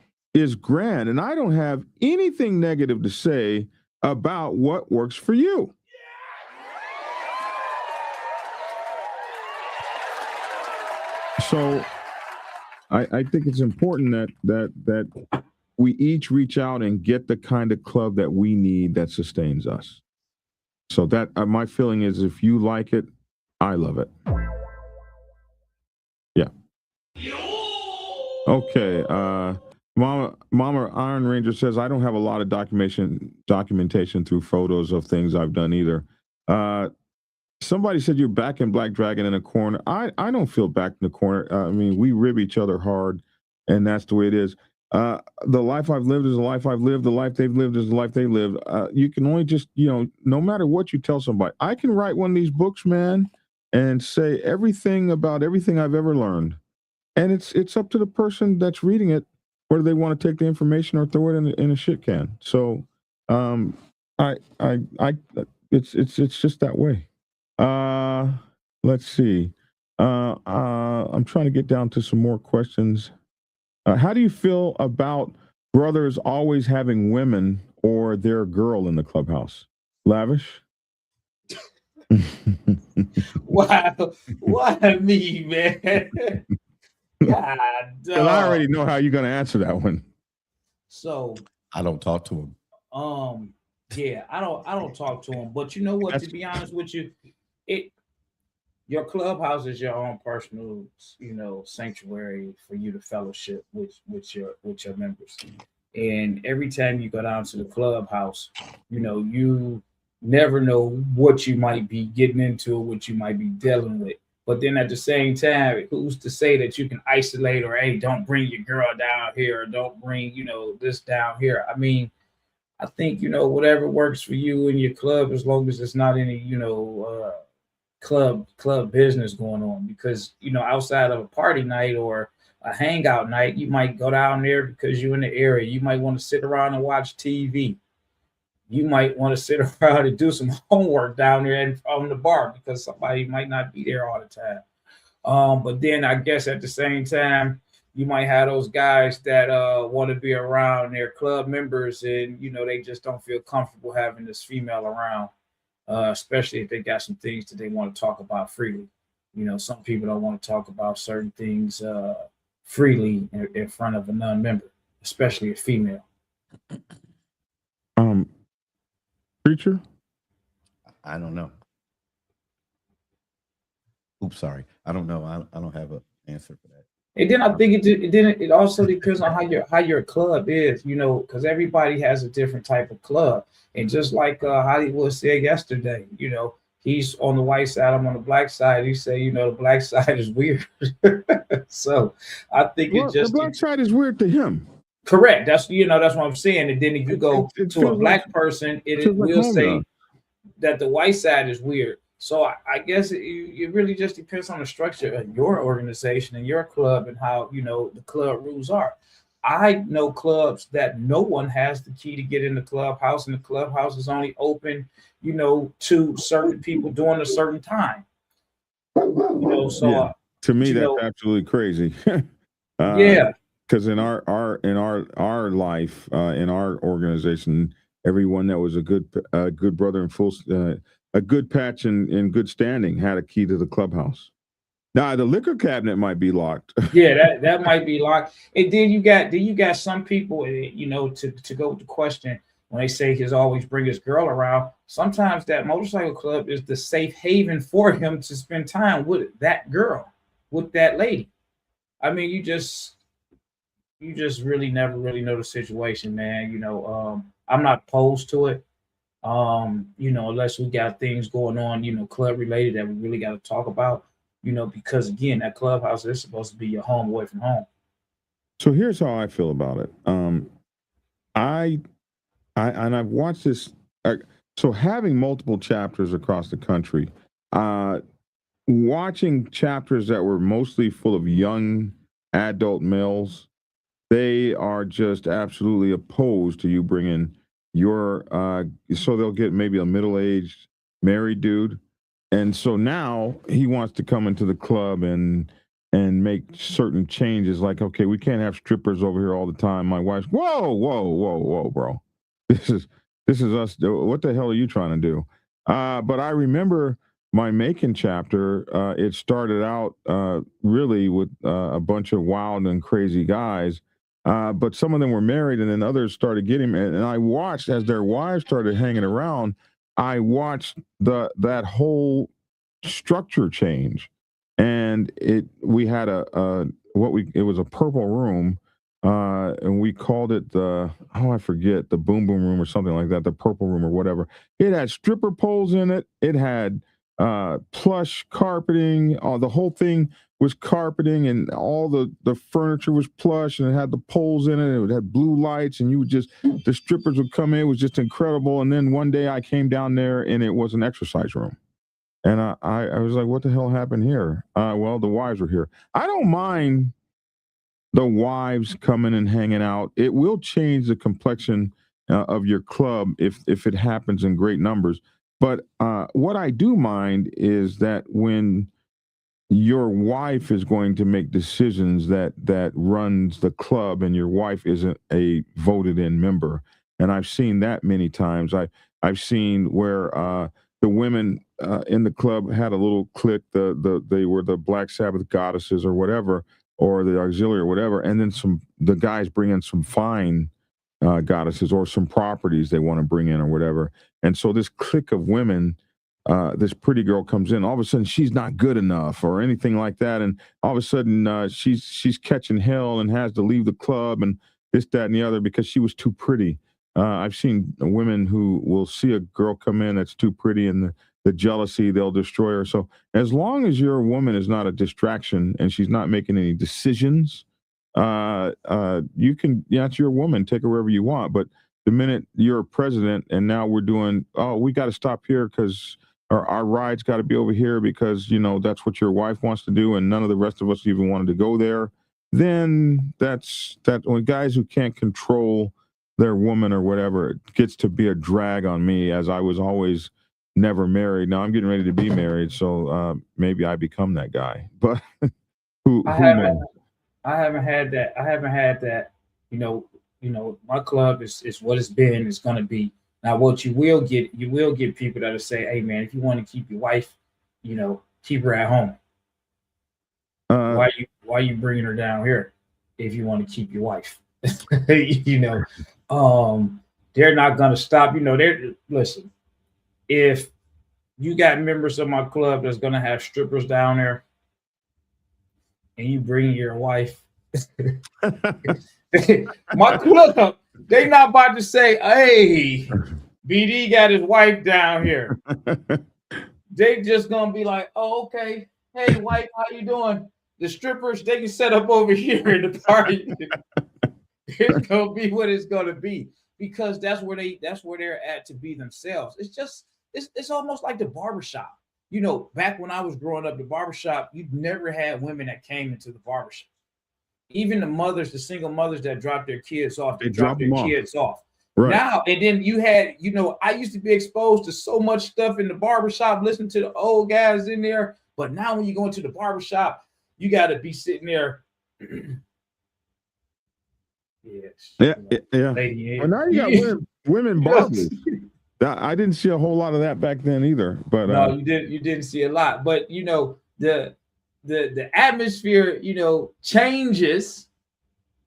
grand. And I don't have anything negative to say about what works for you. So I think it's important that we each reach out and get the kind of club that we need that sustains us. So that my feeling is if you like it, I love it. Yeah. Okay. Mama Iron Ranger says, I don't have a lot of documentation through photos of things I've done either. Somebody said you're back in Black Dragon in a corner. I don't feel back in the corner. I mean, we rib each other hard, and that's the way it is. The life I've lived is the life I've lived. The life they've lived is the life they lived. You can only just, no matter what you tell somebody. I can write one of these books, man, and say everything about everything I've ever learned. And it's up to the person that's reading it, whether they want to take the information or throw it in a shit can. So it's just that way. Let's see. I'm trying to get down to some more questions. How do you feel about brothers always having women or their girl in the clubhouse? Lavish? Wow. Why me, man? God, I already know how you're going to answer that one. So I don't talk to him. Yeah, I don't talk to him. But you know what? To be honest with you, your clubhouse is your own personal, sanctuary for you to fellowship with your members. And every time you go down to the clubhouse, you never know what you might be getting into, what you might be dealing with. But then at the same time, who's to say that you can isolate or, hey, don't bring your girl down here or don't bring, this down here. I mean, I think, whatever works for you and your club, as long as it's not any, club business going on, because, outside of a party night or a hangout night, you might go down there because you're in the area. You might want to sit around and watch TV. You might want to sit around and do some homework down there and on the bar because somebody might not be there all the time. But then I guess at the same time, you might have those guys that want to be around their club members and, they just don't feel comfortable having this female around, especially if they got some things that they want to talk about freely. some people don't want to talk about certain things freely in front of a non-member, especially a female. Preacher? I don't know. Oops, sorry. I don't know. I don't have an answer for that. And then I think it also depends on how your club is, because everybody has a different type of club. And just like Hollywood said yesterday, he's on the white side, I'm on the black side. He say, the black side is weird. So I think the black side is weird to him. Correct. That's that's what I'm saying. And then if you go to a black person, it will say that the white side is weird. So I guess it really just depends on the structure of your organization and your club and how the club rules are. I know clubs that no one has the key to get in the clubhouse, and the clubhouse is only open, to certain people during a certain time. So to me, that's absolutely crazy. Yeah. Because in our life, in our organization, everyone that was a good brother and a good patch in good standing had a key to the clubhouse. Now the liquor cabinet might be locked. Yeah, that might be locked. And then you got some people, to go with the question, when they say he's always bring his girl around, sometimes that motorcycle club is the safe haven for him to spend time with that girl, with that lady. I mean, you just really never really know the situation, man. I'm not opposed to it. Unless we got things going on, club related that we really got to talk about, because again, that clubhouse is supposed to be your home away from home. So here's how I feel about it. I've watched this. So having multiple chapters across the country, watching chapters that were mostly full of young adult males, they are just absolutely opposed to you bringing your so they'll get maybe a middle-aged married dude, and so now he wants to come into the club and make certain changes, like, okay, we can't have strippers over here all the time. My wife's whoa, bro, this is us. What the hell are you trying to do? But I remember my Macon chapter, it started out really with a bunch of wild and crazy guys. But some of them were married, and then others started getting married. And I watched as their wives started hanging around. I watched that whole structure change, and we had it was a purple room, and we called it I forget, the boom room or something like that, the purple room or whatever. It had stripper poles in it. It had plush carpeting. The whole thing was carpeting, and all the furniture was plush, and it had the poles in it. It had blue lights, and the strippers would come in. It was just incredible. And then one day I came down there, and it was an exercise room. And I was like, what the hell happened here? Well, the wives were here. I don't mind the wives coming and hanging out. It will change the complexion of your club if it happens in great numbers. But what I do mind is that when your wife is going to make decisions that runs the club, and your wife isn't a voted in member. And I've seen that many times. I've seen where the women in the club had a little clique. They were the Black Sabbath goddesses or whatever, or the auxiliary or whatever. And then the guys bring in some fine goddesses or some properties they want to bring in or whatever. And so this clique of women, this pretty girl comes in, all of a sudden she's not good enough or anything like that, and all of a sudden she's catching hell and has to leave the club and this, that, and the other because she was too pretty. I've seen women who will see a girl come in that's too pretty, and the jealousy, they'll destroy her. So as long as your woman is not a distraction and she's not making any decisions, you can, it's your woman, take her wherever you want. But the minute you're a president and now we're doing, we got to stop here because our ride's got to be over here because, that's what your wife wants to do, and none of the rest of us even wanted to go there, then that's when guys who can't control their woman or whatever, it gets to be a drag on me, as I was always never married. Now I'm getting ready to be married, so maybe I become that guy. But I haven't had that. My club is what it's been. It's going to be. Now, what you will get people that'll say, "Hey, man, if you want to keep your wife, keep her at home." Why you bringing her down here if you want to keep your wife? You know, they're not gonna stop. You know, listen. If you got members of my club that's gonna have strippers down there, and you bring your wife, my club, they not about to say, "Hey, BD got his wife down here." They just gonna be like, "Oh, okay. Hey, wife, how you doing?" The strippers, they can set up over here in the party. It's gonna be what it's gonna be because that's where they're at to be themselves. It's almost like the barbershop. You know, back when I was growing up, the barbershop, you never had women that came into the barbershop. Even the mothers, the single mothers that dropped their kids off, they dropped their kids off. Right. Now, and then you had, you know, I used to be exposed to so much stuff in the barbershop, listening to the old guys in there. But now when you go into the barbershop, you got to be sitting there. Yeah. Well, now you got women barbers. I didn't see a whole lot of that back then either. But no, you didn't see a lot. But you know, the atmosphere, you know, changes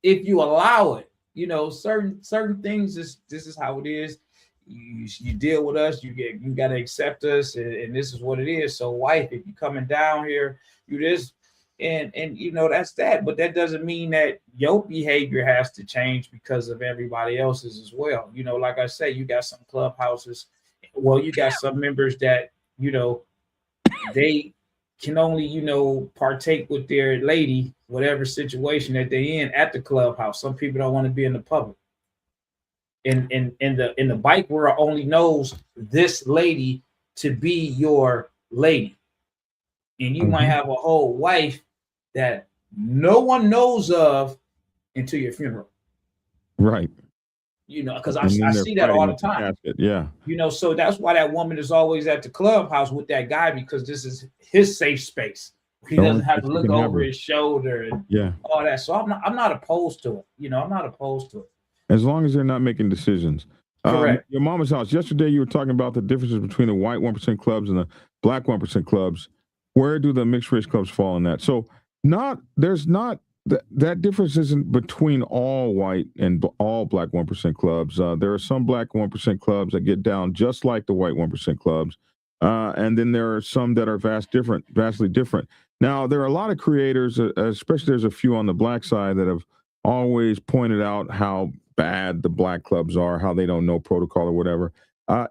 if you allow it. You know, certain things. This is how it is. You deal with us. You got to accept us, and this is what it is. So, wife, if you coming down here, you this, and you know that's that. But that doesn't mean that your behavior has to change because of everybody else's as well. You know, like I say, you got some clubhouses. Well, you got some members that you know they can only, you know, partake with their lady, whatever situation that they're in at the clubhouse. Some people don't want to be in the public. In the bike world only knows this lady to be your lady. And you might have a whole wife that no one knows of until your funeral. Right. You know, because I see that all the time. Yeah. You know, so that's why that woman is always at the clubhouse with that guy, because this is his safe space. He doesn't have to look over his shoulder and all that. So I'm not opposed to it. You know, I'm not opposed to it. As long as they're not making decisions. Correct. Your mama's house. Yesterday you were talking about the differences between the white 1% clubs and the black 1% clubs. Where do the mixed race clubs fall in that? So that difference isn't between all white and all black 1% clubs. There are some black 1% clubs that get down just like the white 1% clubs. And then there are some that are vastly different. Now, there are a lot of creators, especially there's a few on the black side that have always pointed out how bad the black clubs are, how they don't know protocol or whatever.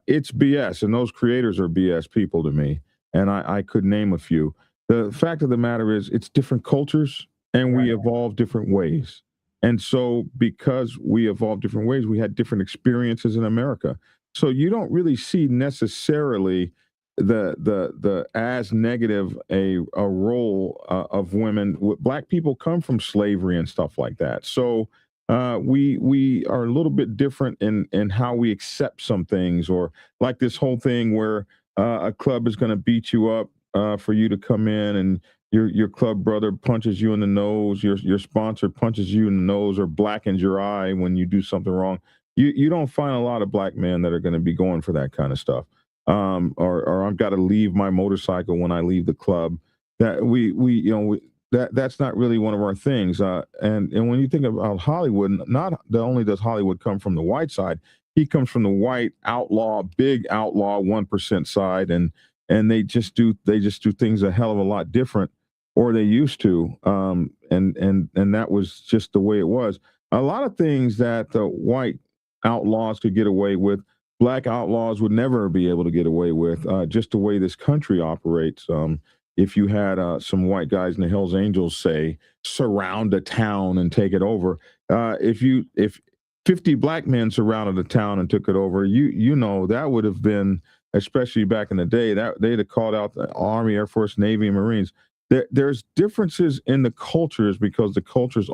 It's BS, and those creators are BS people to me. And I could name a few. The fact of the matter is it's different cultures and we evolve different ways. And so because we evolve different ways, we had different experiences in America. So you don't really see necessarily the as negative a role of women. Black people come from slavery and stuff like that. So we are a little bit different in how we accept some things, or like this whole thing where a club is going to beat you up for you to come in, and your club brother punches you in the nose, your sponsor punches you in the nose or blackens your eye when you do something wrong. You don't find a lot of black men that are going to be going for that kind of stuff. Or I've got to leave my motorcycle when I leave the club. That that's not really one of our things. And when you think about Hollywood, not only does Hollywood come from the white side, he comes from the white outlaw, big outlaw 1% side, and they just do things a hell of a lot different, or they used to. And that was just the way it was. A lot of things that the white outlaws could get away with, black outlaws would never be able to get away with, just the way this country operates. If you had some white guys in the Hells Angels, say, surround a town and take it over, if 50 black men surrounded a town and took it over, you know that would have been, especially back in the day, that they'd have called out the Army, Air Force, Navy, and Marines. There's differences in the cultures because the cultures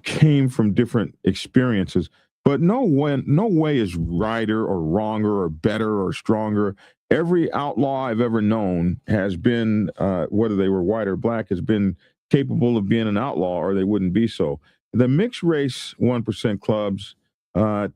came from different experiences. But no way is righter or wronger or better or stronger. Every outlaw I've ever known has been, whether they were white or black, has been capable of being an outlaw, or they wouldn't be so. The mixed race 1% clubs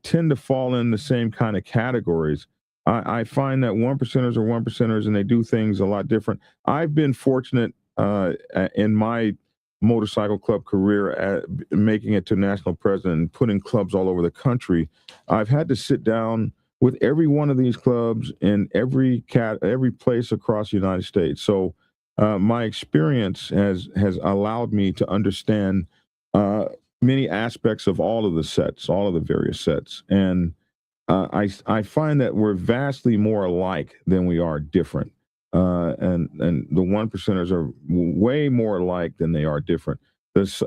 tend to fall in the same kind of categories. I find that 1%ers are 1%ers and they do things a lot different. I've been fortunate in my motorcycle club career, making it to national president and putting clubs all over the country, I've had to sit down with every one of these clubs in every place across the United States. So my experience has allowed me to understand many aspects of all of the various sets. And I find that we're vastly more alike than we are different. And the 1%ers are way more alike than they are different.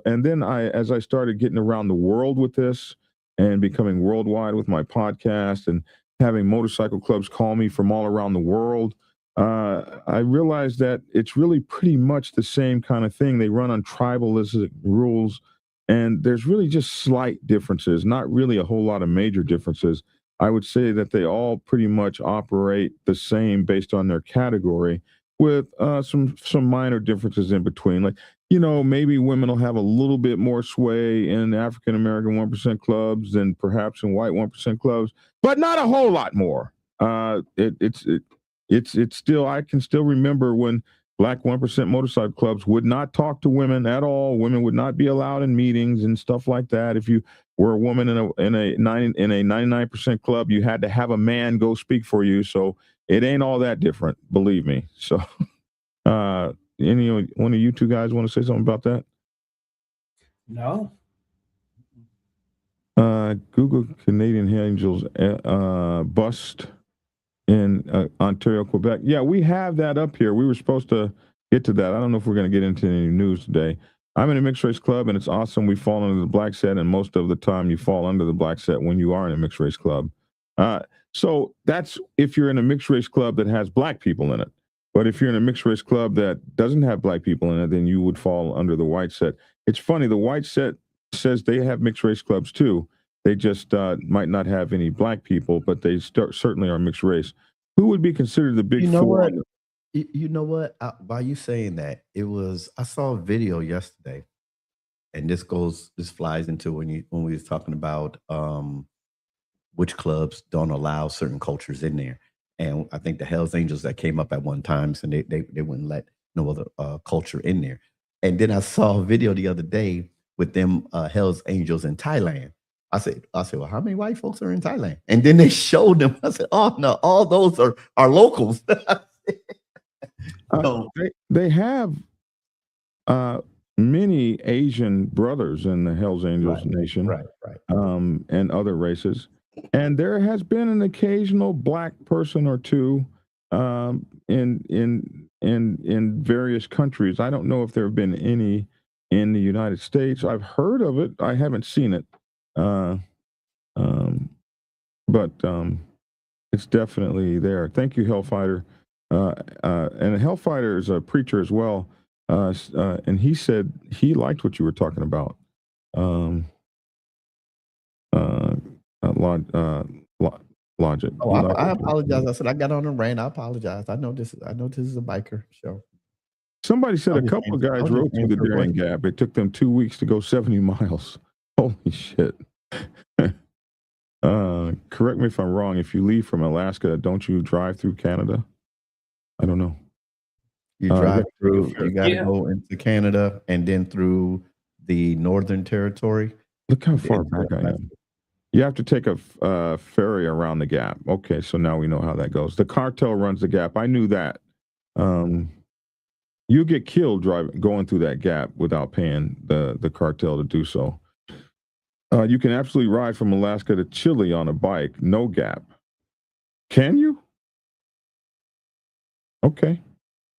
And then as I started getting around the world with this and becoming worldwide with my podcast and having motorcycle clubs call me from all around the world, I realized that it's really pretty much the same kind of thing. They run on tribalistic rules, and there's really just slight differences, not really a whole lot of major differences. I would say that they all pretty much operate the same based on their category, with some minor differences in between. Like, maybe women will have a little bit more sway in African American 1% clubs than perhaps in white 1% clubs, but not a whole lot more. It's still, I can still remember when Black 1% motorcycle clubs would not talk to women at all. Women would not be allowed in meetings and stuff like that. If you were a woman in a 99% club, you had to have a man go speak for you. So it ain't all that different, believe me. So, any one of you two guys want to say something about that? No. Google Canadian Angels bust in Ontario, Quebec. Yeah, we have that up here. We were supposed to get to that. I don't know if we're going to get into any news today. I'm in a mixed race club, and it's awesome. We fall under the black set, and most of the time you fall under the black set when you are in a mixed race club. So that's if you're in a mixed race club that has black people in it. But if you're in a mixed race club that doesn't have black people in it, then you would fall under the white set. It's funny, the white set says they have mixed race clubs too. They just might not have any black people, but they certainly are mixed race. Who would be considered the big four? You know what? By you saying that, I saw a video yesterday, and this flies into when we was talking about which clubs don't allow certain cultures in there. And I think the Hells Angels that came up at one time, so they wouldn't let no other culture in there. And then I saw a video the other day with them Hells Angels in Thailand. I said, well, how many white folks are in Thailand? And then they showed them. I said, oh no, all those are locals. They have many Asian brothers in the Hells Angels Nation, right, and other races. And there has been an occasional black person or two in various countries. I don't know if there have been any in the United States. I've heard of it. I haven't seen it. But it's definitely there. Thank you, Hellfighter. And Hellfighter is a preacher as well. And he said he liked what you were talking about. Logic. Oh, I apologize. I said I got on a rant. I apologize. I know this is a biker show. Somebody said a couple of guys rode through the Darien Gap. It took them 2 weeks to go 70 miles. Holy shit. Correct me if I'm wrong. If you leave from Alaska, don't you drive through Canada? I don't know. You drive through, you got to go into Canada and then through the Northern Territory. Look how far back I am. You have to take a ferry around the gap. Okay, so now we know how that goes. The cartel runs the gap. I knew that. You get killed going through that gap without paying the cartel to do so. You can absolutely ride from Alaska to Chile on a bike, no gap. Can you? Okay.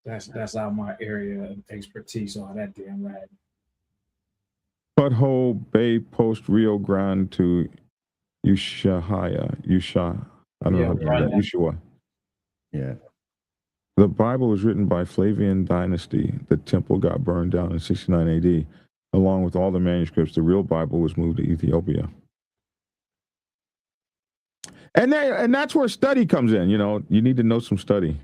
That's out my area of expertise, all that damn right. Butthole, Bay Post, Rio Grande to Ushahaya. I don't know how to do that. Ushua. Yeah. The Bible was written by Flavian Dynasty. The temple got burned down in 69 AD. Along with all the manuscripts, the real Bible was moved to Ethiopia. And that's where study comes in. You need to know some study.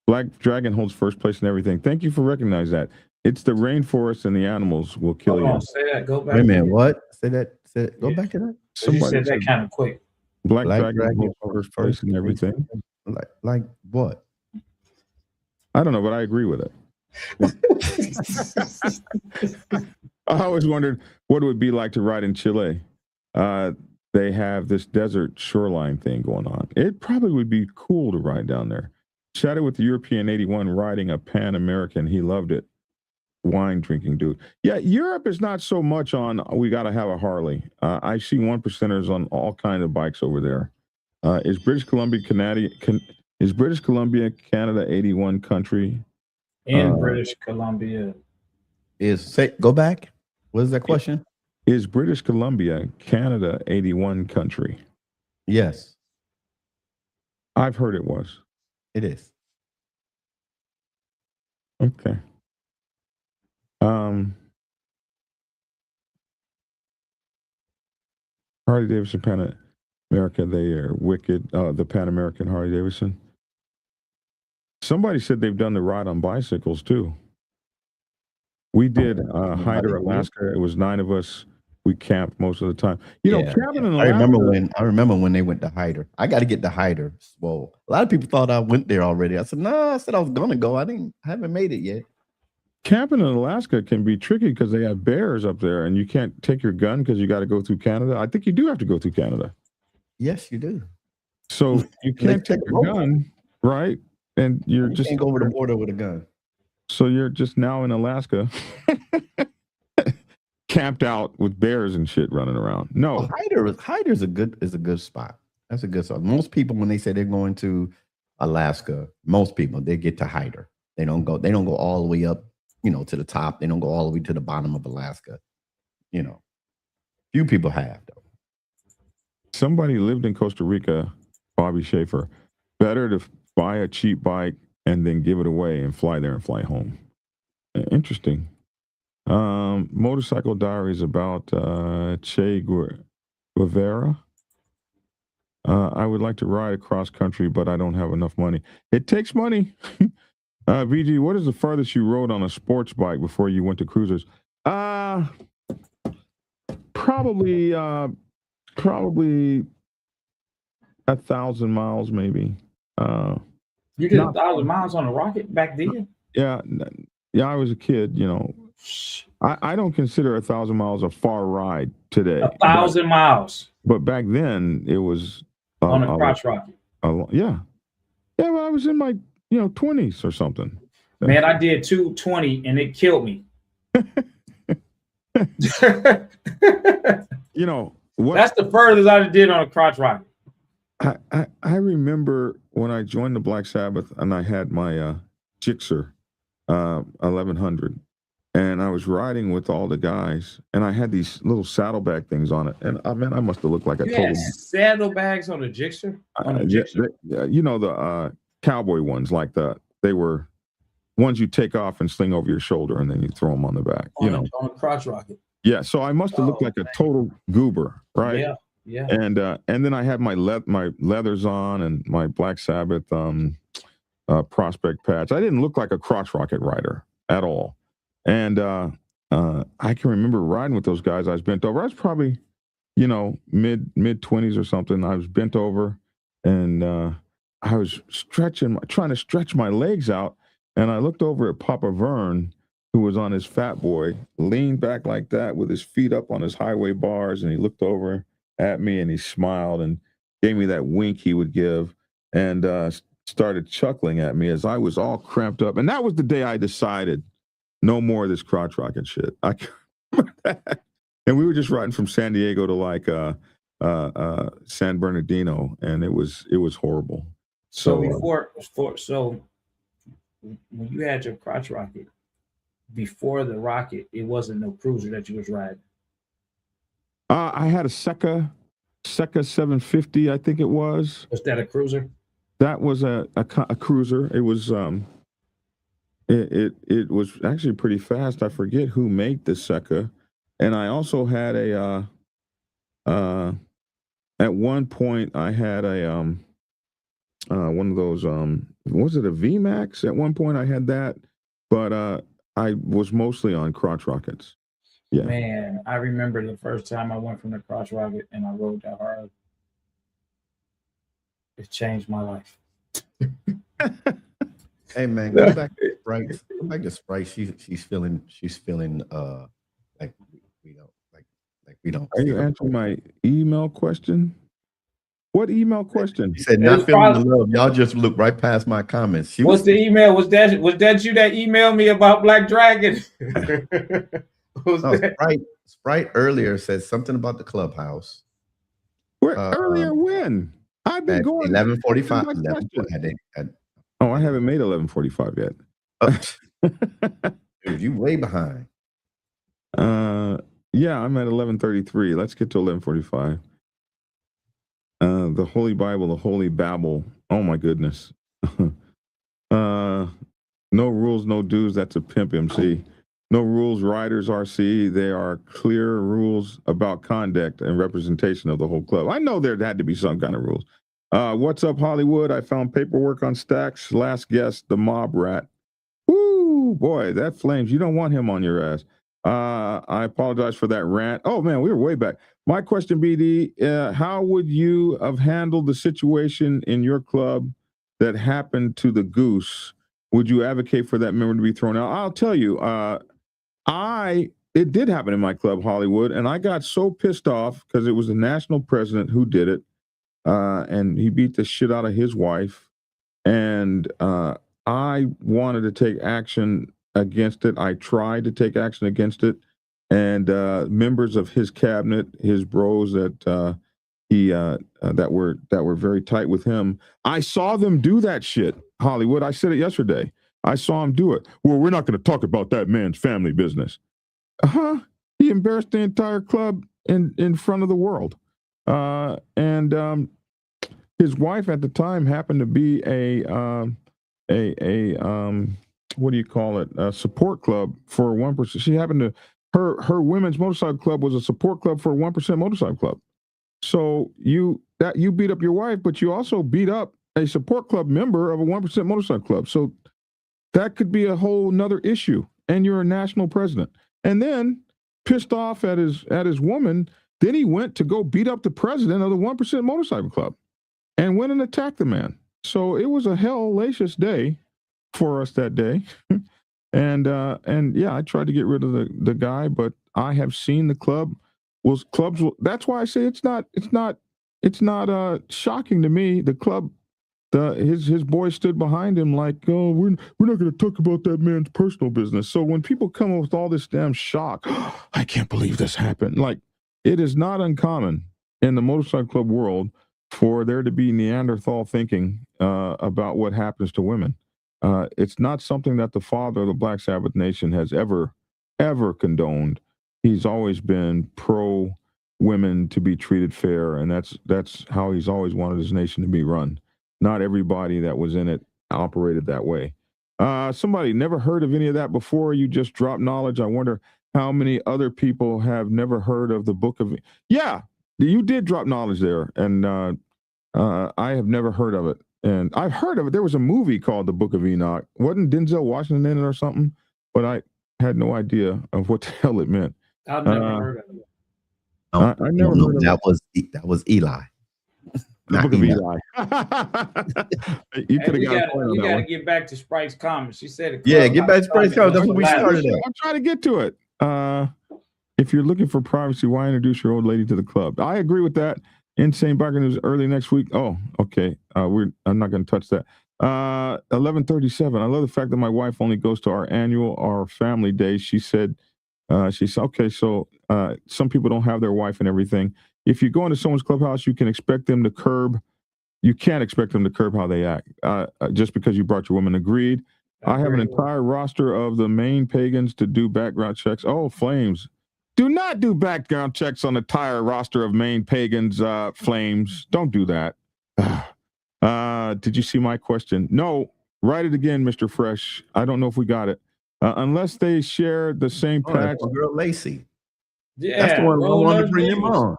Black Dragon holds first place in everything. Thank you for recognizing that. It's the rainforest and the animals will kill you. Say that. Go back. Wait a minute. What? Say that. Go back to that. Somebody said that kind of quick. Black Dragon holds first place in everything. Like what? I don't know, but I agree with it. I always wondered what it would be like to ride in Chile. They have this desert shoreline thing going on. It probably would be cool to ride down there. Chatted with the European 81 riding a Pan American. He loved it. Wine drinking dude. Yeah, Europe is not so much on we got to have a Harley. I see 1%ers on all kinds of bikes over there. Is British Columbia Canada 81 country? In British Columbia. Go back. What is that question? Is British Columbia Canada 81 country? Yes, I've heard it was. it is. Okay. Harley Davidson Pan America, they are wicked. The Pan American Harley Davidson. Somebody said they've done the ride on bicycles too. We did Hyder, Alaska. It was 9 of us. We camped most of the time. You know, camping in Alaska. I remember when they went to Hyder. I got to get to Hyder. Well, a lot of people thought I went there already. I said, no, I said I was gonna go. I haven't made it yet. Camping in Alaska can be tricky because they have bears up there, and you can't take your gun because you got to go through Canada. I think you do have to go through Canada. Yes, you do. So you can't take your gun, right? And you just can't go over the border with a gun. So you're just now in Alaska, camped out with bears and shit running around. No, Hyder's a good spot. That's a good spot. Most people, when they say they're going to Alaska, most people they get to Hyder. They don't go all the way up, to the top. They don't go all the way to the bottom of Alaska. Few people have though. Somebody lived in Costa Rica, Bobby Schaefer. Better to buy a cheap bike and then give it away and fly there and fly home. Interesting. Motorcycle Diaries about Che Guevara. I would like to ride across country, but I don't have enough money. It takes money. VG, what is the farthest you rode on a sports bike before you went to cruisers? Probably 1,000 miles, maybe. You did 1,000 miles on a rocket back then? Yeah, I was a kid. I don't consider 1,000 miles a far ride today. 1,000 miles. But back then it was on a crotch rocket. Yeah. Well, I was in my 20s or something. Man, I did 220 and it killed me. That's the furthest I did on a crotch rocket. I remember when I joined the Black Sabbath and I had my Gixxer 1100, and I was riding with all the guys, and I had these little saddlebag things on it, and I must have looked like a total. Had saddlebags on a Gixxer? The cowboy ones, like they were ones you take off and sling over your shoulder, and then you throw them on the back. On a crotch rocket. Yeah, so I must have looked like a total goober, right? Yeah. Yeah. And then I had my leathers on and my Black Sabbath prospect patch. I didn't look like a crotch rocket rider at all. And I can remember riding with those guys. I was bent over. I was probably, mid 20s or something. I was bent over and I was trying to stretch my legs out. And I looked over at Papa Vern, who was on his Fat Boy, leaned back like that with his feet up on his highway bars. And he looked over at me and he smiled and gave me that wink he would give and started chuckling at me as I was all cramped up. And that was the day I decided no more of this crotch rocket shit. I remember that. And we were just riding from San Diego to like San Bernardino, and it was horrible. So when you had your crotch rocket, before the rocket, it wasn't no cruiser that you was riding. I had a Seca 750, I think it was. Was that a cruiser? That was a cruiser. It was it was actually pretty fast. I forget who made the Seca, and I also had a at one point I had a one of those was it a VMAX? At one point I had that, but I was mostly on crotch rockets. Yeah. Man, I remember the first time I went from the crotch rocket and I rode that hard. It changed my life. Hey man, go back. Sprite. Go back to Sprite. She's feeling like we don't like we don't. Are see you her. answering my email question? What email question? She said It not was feeling the probably- love. Y'all just look right past my comments. She What's was the email? Was that you that emailed me about Black Dragon? Was no, that? Sprite earlier said something about the clubhouse. Where, earlier when? I've been At going 11:45. That's my question. I I haven't made 11:45 yet. dude, you way behind. Yeah, I'm at 11:33. Let's get to 11:45. The Holy Bible, the Holy Babble. Oh my goodness. No rules, no dues. That's a pimp MC. No rules, riders RC. They are clear rules about conduct and representation of the whole club. I know there had to be some kind of rules. What's up, Hollywood? I found paperwork on Stacks. Last guest, the mob rat. Woo, boy, that flames. You don't want him on your ass. I apologize for that rant. Oh man, we were way back. My question, BD, how would you have handled the situation in your club that happened to the Goose? Would you advocate for that member to be thrown out? I'll tell you, it did happen in my club, Hollywood, and I got so pissed off because it was the national president who did it, and he beat the shit out of his wife, and I wanted to take action against it. I tried to take action against it, and members of his cabinet, his bros that that were very tight with him, I saw them do that shit. Hollywood, I said it yesterday. I saw him do it. Well, we're not going to talk about that man's family business. He embarrassed the entire club in front of the world, and his wife at the time happened to be a what do you call it? A support club for 1%. She happened to her women's motorcycle club was a support club for a 1% motorcycle club. So you beat up your wife, but you also beat up a support club member of a 1% motorcycle club. So that could be a whole nother issue. And you're a national president. And then pissed off at his woman, then he went to go beat up the president of the 1% motorcycle club and went and attacked the man. So it was a hellacious day for us that day. and yeah, I tried to get rid of the guy, but I have seen the clubs. That's why I say it's not shocking to me. The club, his boys stood behind him like, oh, we're not going to talk about that man's personal business. So when people come up with all this damn shock, I can't believe this happened. Like, it is not uncommon in the motorcycle club world for there to be Neanderthal thinking about what happens to women. It's not something that the father of the Black Sabbath Nation has ever condoned. He's always been pro women to be treated fair, and that's how he's always wanted his nation to be run. Not everybody that was in it operated that way. Somebody never heard of any of that before. You just dropped knowledge. I wonder how many other people have never heard of the book of. Yeah, you did drop knowledge there, and I have never heard of it. And I've heard of it. There was a movie called The Book of Enoch. Wasn't Denzel Washington in it or something? But I had no idea of what the hell it meant. I've never heard of it. I never heard of that was Eli. The Book of Eli. You could have got a point on that got to one. get back to Sprite's comments. She said, Yeah, get back to Sprite's comments. That's what we started at. I'm trying to get to it. If you're looking for privacy, why introduce your old lady to the club? I agree with that. Insane Biker News early next week. Oh, okay. I'm not going to touch that. 11:37. I love the fact that my wife only goes to our family day. She said, okay, so some people don't have their wife and everything. If you go into someone's clubhouse, you can expect them to curb. You can't expect them to curb how they act just because you brought your woman. Agreed. I have an entire roster of the main pagans to do background checks. Oh, Flames. Do not do background checks on the entire roster of main pagans, Flames. Don't do that. Did you see my question? No. Write it again, Mr. Fresh. I don't know if we got it. Unless they share the same patch. Girl Lacey. Yeah, that's the one I wanted to bring him Davis. on.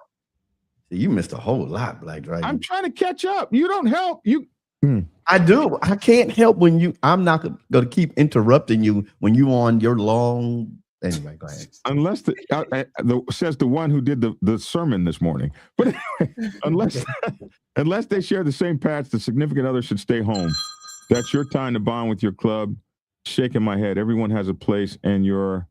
You missed a whole lot, Black Dragon. I'm trying to catch up. You don't help. I do. I can't help when you. I'm not going to keep interrupting you when you on your long. Anyway, go ahead. Unless says the one who did the sermon this morning. But anyway, unless they share the same patch, the significant other should stay home. That's your time to bond with your club. shaking my head. Everyone has a place, and your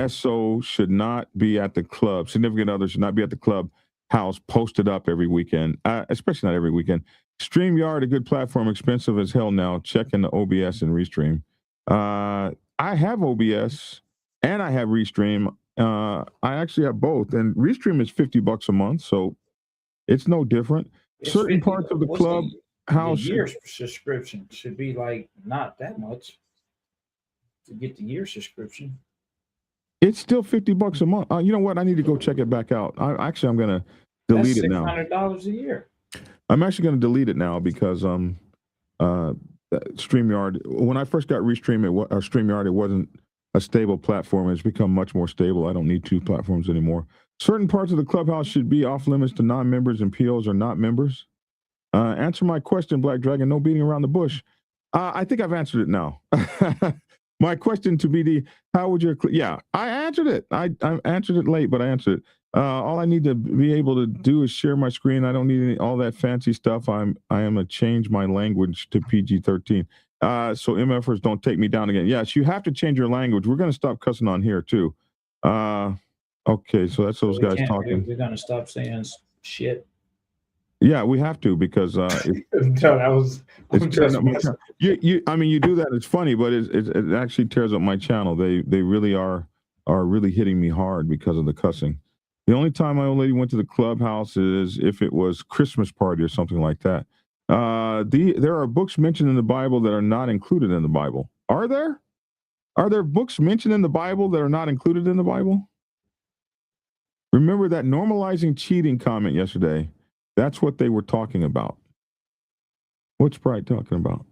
SO should not be at the club. Significant other should not be at the club house posted up every weekend, especially not every weekend. StreamYard, a good platform, expensive as hell now. Check in the OBS and Restream. I have OBS and I have Restream. I actually have both, and Restream is $50 a month, so it's no different. It's Certain 50 parts of the what's club house the year subscription should be like not that much to get the year subscription. it's still $50 a month. You know what? I need to go check it back out. I'm gonna delete it now. $600 a year. I'm actually gonna delete it now because StreamYard. When I first got StreamYard, it wasn't a stable platform. It's become much more stable. I don't need two platforms anymore. Certain parts of the clubhouse should be off limits to non-members, and POs are not members. Answer my question, Black Dragon. No beating around the bush. I think I've answered it now. My question to BD, how would your... Yeah, I answered it. I answered it late, but I answered it. All I need to be able to do is share my screen. I don't need all that fancy stuff. I am going to change my language to PG-13. So MFers don't take me down again. Yes, you have to change your language. We're going to stop cussing on here, too. Okay, so that's those guys talking. We're going to stop saying shit. Yeah, we have to, because I mean, you do that. It's funny, but it actually tears up my channel. They really are really hitting me hard because of the cussing. The only time my old lady went to the clubhouse is if it was Christmas party or something like that. There are books mentioned in the Bible that are not included in the Bible. Are there? Are there books mentioned in the Bible that are not included in the Bible? Remember that normalizing cheating comment yesterday? That's what they were talking about. What's Pride talking about?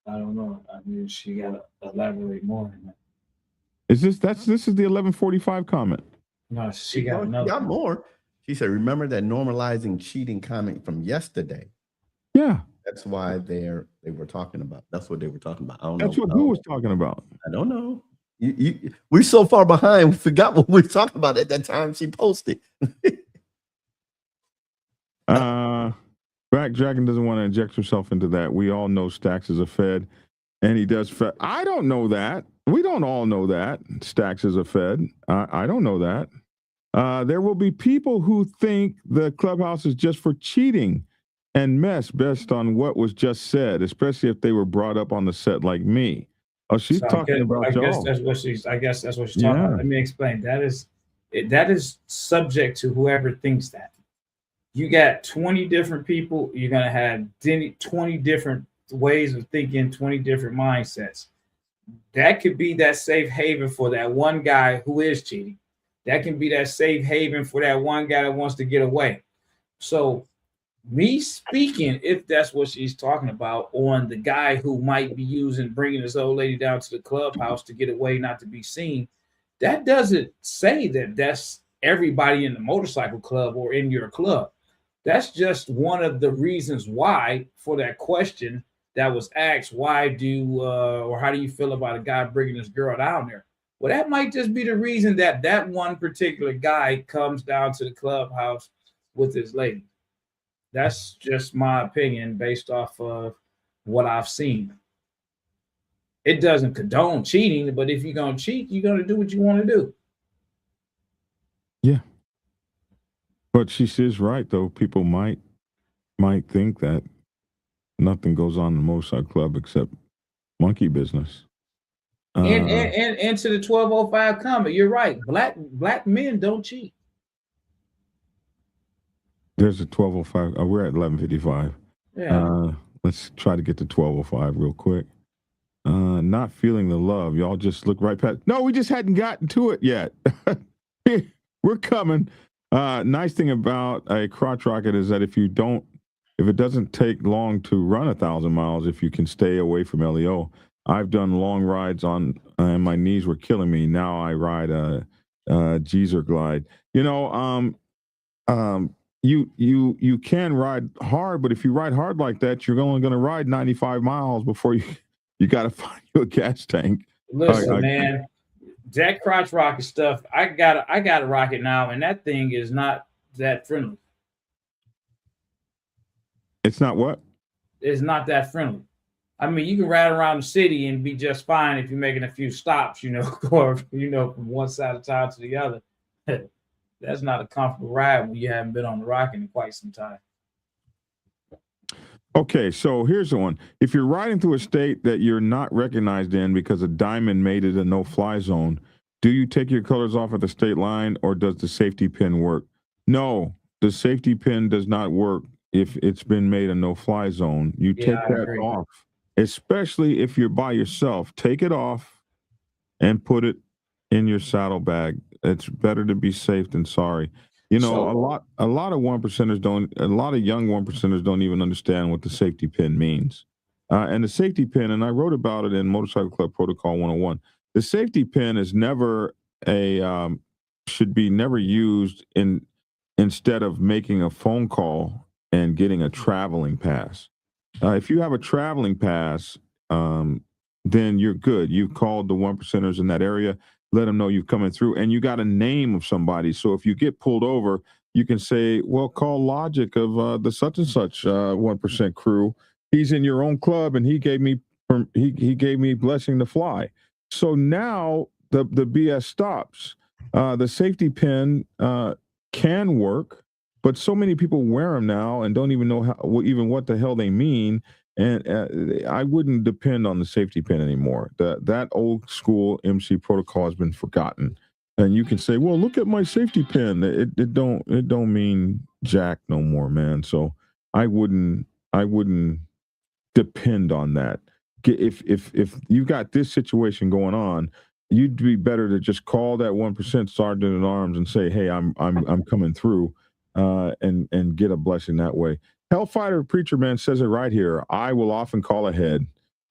I don't know. I mean, she got to elaborate more on that. This is the 1145 comment. No, she got another. Got more. She said, remember that normalizing cheating comment from yesterday? Yeah. That's why they were talking about. That's what they were talking about. I don't That's know. Who was talking about? I don't know. We're so far behind, we forgot what we were talking about at that time she posted. Black Dragon doesn't want to inject himself into that. We all know Stacks is a Fed, and he does Fed. I don't know that. We don't all know that Stacks is a Fed. I don't know that. There will be people who think the clubhouse is just for cheating and mess based on what was just said, especially if they were brought up on the set like me. Oh, she's talking about y'all. I guess that's what she's talking about. Let me explain. That is subject to whoever thinks that. You got 20 different people. You're going to have 20 different ways of thinking, 20 different mindsets. That could be that safe haven for that one guy who is cheating. That can be that safe haven for that one guy that wants to get away. So me speaking, if that's what she's talking about, on the guy who might be bringing this old lady down to the clubhouse to get away, not to be seen, that doesn't say that that's everybody in the motorcycle club or in your club. That's just one of the reasons why, for that question that was asked, or how do you feel about a guy bringing this girl down there? Well, that might just be the reason that one particular guy comes down to the clubhouse with his lady. That's just my opinion based off of what I've seen. It doesn't condone cheating, but if you're going to cheat, you're going to do what you want to do. Yeah. But she is right, though. People might think that nothing goes on in the motorcycle club except monkey business. And to the 1205 comment, you're right. Black men don't cheat. There's a 1205. We're at 1155. Yeah. Let's try to get to 1205 real quick. Not feeling the love. Y'all just look right past. No, we just hadn't gotten to it yet. We're coming. Nice thing about a crotch rocket is that if it doesn't take long to run 1,000 miles, if you can stay away from LEO. I've done long rides and my knees were killing me. Now I ride a Geezer Glide. You can ride hard, but if you ride hard like that, you're only going to ride 95 miles before you got to find you a gas tank. Listen, man. That crotch rocket stuff, I got a rocket now, and that thing is not that friendly. It's not what? It's not that friendly. I mean, you can ride around the city and be just fine if you're making a few stops, or from one side of town to the other. That's not a comfortable ride when you haven't been on the rock in quite some time. Okay, so here's the one. If you're riding through a state that you're not recognized in because a diamond made it a no-fly zone, do you take your colors off at the state line, or does the safety pin work? No, the safety pin does not work if it's been made a no-fly zone. You take I that agree. off, especially if you're by yourself. Take it off and put it in your saddlebag. It's better to be safe than sorry. A lot of one percenters don't. A lot of young one percenters don't even understand what the safety pin means. And the safety pin, and I wrote about it in Motorcycle Club Protocol 101. The safety pin is never should be never used instead of making a phone call and getting a traveling pass. If you have a traveling pass, then you're good. You've called the one percenters in that area. Let them know you're coming through, and you got a name of somebody. So if you get pulled over, you can say, well, call Logic of the such and such 1% crew. He's in your own club, and he gave me blessing to fly. So now the BS stops. The safety pin can work, but so many people wear them now and don't even know what the hell they mean. And I wouldn't depend on the safety pin anymore. That old school MC protocol has been forgotten. And you can say, "Well, look at my safety pin." It don't mean jack no more, man. So I wouldn't depend on that. If you got this situation going on, you'd be better to just call that 1% sergeant at arms and say, "Hey, I'm coming through," and get a blessing that way. Hellfighter Preacher Man says it right here. I will often call ahead.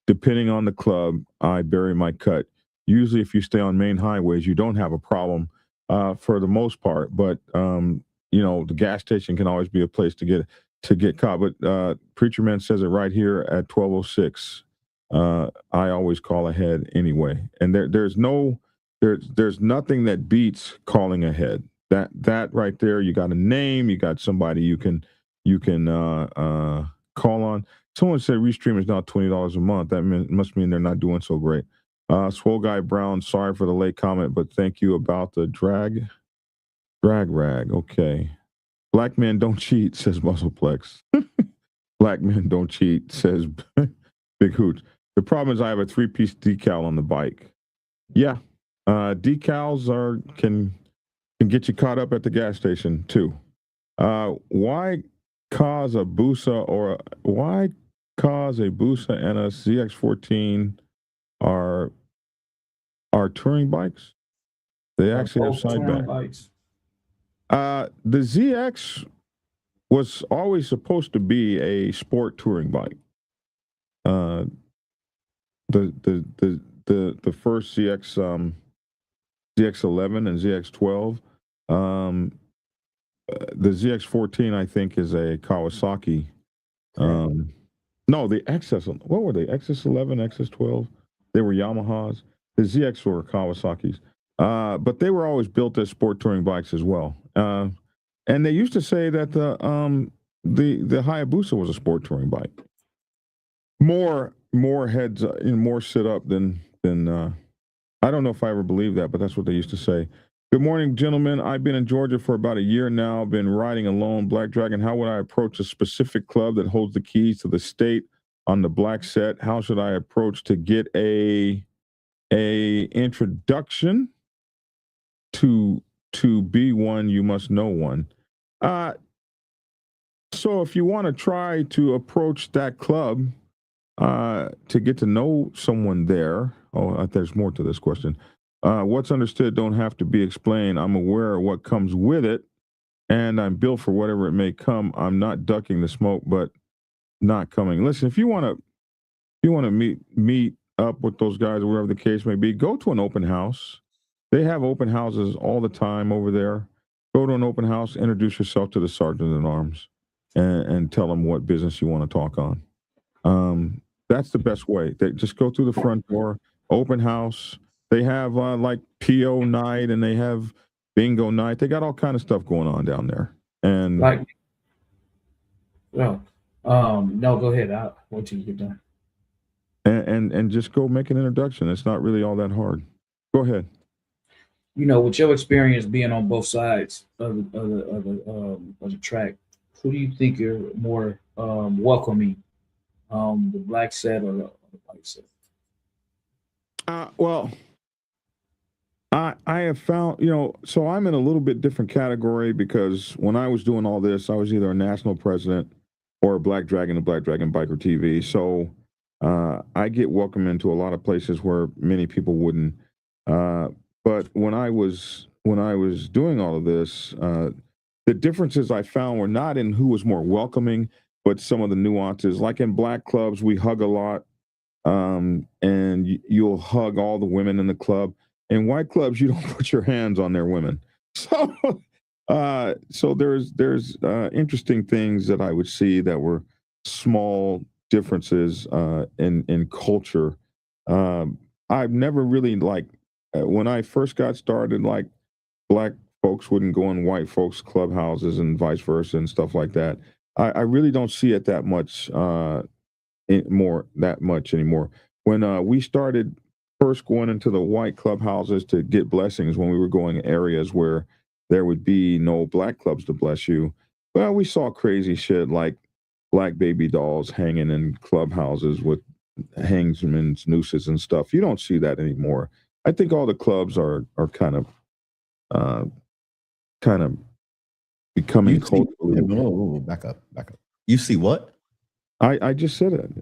Depending on the club, I bury my cut. Usually, if you stay on main highways, you don't have a problem for the most part. But the gas station can always be a place to get caught. But Preacher Man says it right here at 12:06. I always call ahead anyway. And there's nothing that beats calling ahead. That right there, you got a name, you got somebody you can call on. Someone said Restream is now $20 a month. That must mean they're not doing so great. Swole Guy Brown, sorry for the late comment, but thank you about the drag rag. Okay. Black men don't cheat, says Muscleplex. Black men don't cheat, says Big Hooch. The problem is I have a 3-piece decal on the bike. Yeah. Decals can get you caught up at the gas station too. Why cause a Busa and a ZX14 are touring bikes? They actually have side bikes. The ZX was always supposed to be a sport touring bike. The first ZX ZX11 and ZX12. The ZX14, I think, is a Kawasaki. No, the XS. What were they? XS11, XS12. They were Yamahas. The ZX were Kawasaki's. But they were always built as sport touring bikes as well. And they used to say that the Hayabusa was a sport touring bike. More heads and more sit up than I don't know if I ever believed that, but that's what they used to say. Good morning, gentlemen. I've been in Georgia for about a year now. Been riding alone. Black Dragon, how would I approach a specific club that holds the keys to the state on the black set? How should I approach to get a introduction to be one? You must know one. So if you want to try to approach that club to get to know someone there, there's more to this question. What's understood don't have to be explained. I'm aware of what comes with it, and I'm built for whatever it may come. I'm not ducking the smoke, but not coming. Listen, if you want to meet up with those guys or wherever the case may be, go to an open house. They have open houses all the time over there. Go to an open house, introduce yourself to the sergeant at arms, and tell them what business you want to talk on. That's the best way. They just go through the front door, open house. They have like PO night and they have bingo night. They got all kind of stuff going on down there. And no, go ahead. I'll wait till you get done. and just go make an introduction. It's not really all that hard. Go ahead. You know, with your experience being on both sides of the track, who do you think are more welcoming, the black set or the white set? Well, I have found, so I'm in a little bit different category because when I was doing all this, I was either a national president or a Black Dragon and Black Dragon Biker TV. So I get welcome into a lot of places where many people wouldn't. But when I was doing all of this, the differences I found were not in who was more welcoming, but some of the nuances. Like in black clubs, we hug a lot, and you'll hug all the women in the club. In white clubs, you don't put your hands on their women. So, so there's interesting things that I would see that were small differences in culture. I've never really when I first got started, like black folks wouldn't go in white folks' clubhouses and vice versa and stuff like that. I really don't see it that much anymore. When we started first going into the white clubhouses to get blessings, when we were going areas where there would be no black clubs to bless you, well, we saw crazy shit like black baby dolls hanging in clubhouses with hangsmen's nooses and stuff. You don't see that anymore. I think all the clubs are kind of becoming culturally. Back up. You see what? I just said it.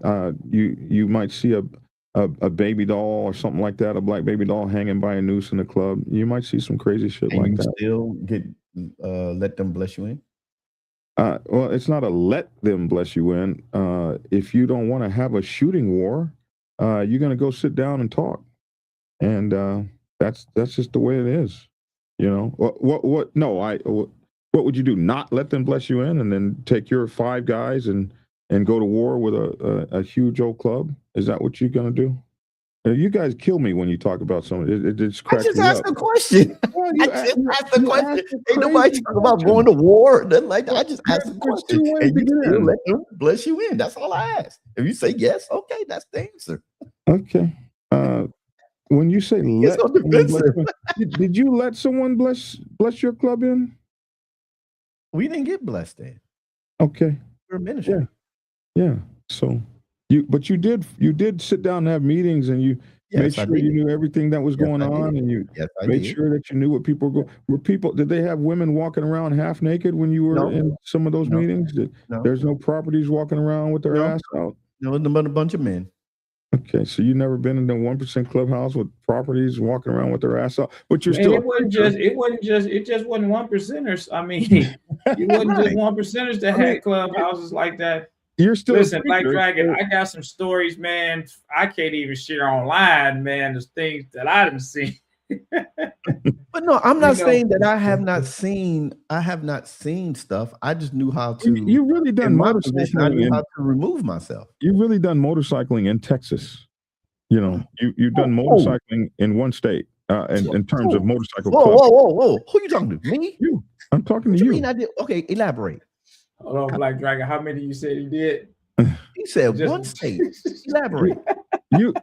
You might see a baby doll or something like that, a black baby doll hanging by a noose in the club. You might see some crazy shit and like you that. Still get let them bless you in. Well, it's not a let them bless you in. If you don't want to have a shooting war, you're going to go sit down and talk, and that's just the way it is. What? No, what would you do? Not let them bless you in, and then take your 5 guys and go to war with a huge old club? Is that what you're going to do? You guys kill me when you talk about something. It just cracks me up. I just asked a question. Well, I just asked a question. Ain't nobody talking about going to war. Nothing like that. I just asked a question. And you still let them bless you in. That's all I asked. If you say yes, okay, that's the answer. Okay. When you say let, did you let someone bless your club in? We didn't get blessed in. Okay. We're a ministry. Yeah. So you did sit down and have meetings, and you made sure you knew everything that was going on, and you made sure that you knew what people were going. Did they have women walking around half naked when you were in some of those meetings? There's no properties walking around with their ass out. No, but a bunch of men. Okay, so you never been in the 1% clubhouse with properties walking around with their ass out, but you're still. It just wasn't 1%ers. I mean, it wasn't just 1%ers that had clubhouses like that. You're still. Listen, Black Dragon, I got some stories, man. I can't even share online, man. There's things that I didn't see. But no, I'm not saying that I have not seen stuff. I just knew how to. You really done motorcycling. I knew how to remove myself. You've really done motorcycling in Texas. You've done motorcycling in one state. In terms of motorcycle. Whoa! Who you talking to? Me? You. I'm talking to you. Mean I did? Okay, elaborate. Hold on, Black Dragon. How many you said he did? He said one state. Elaborate.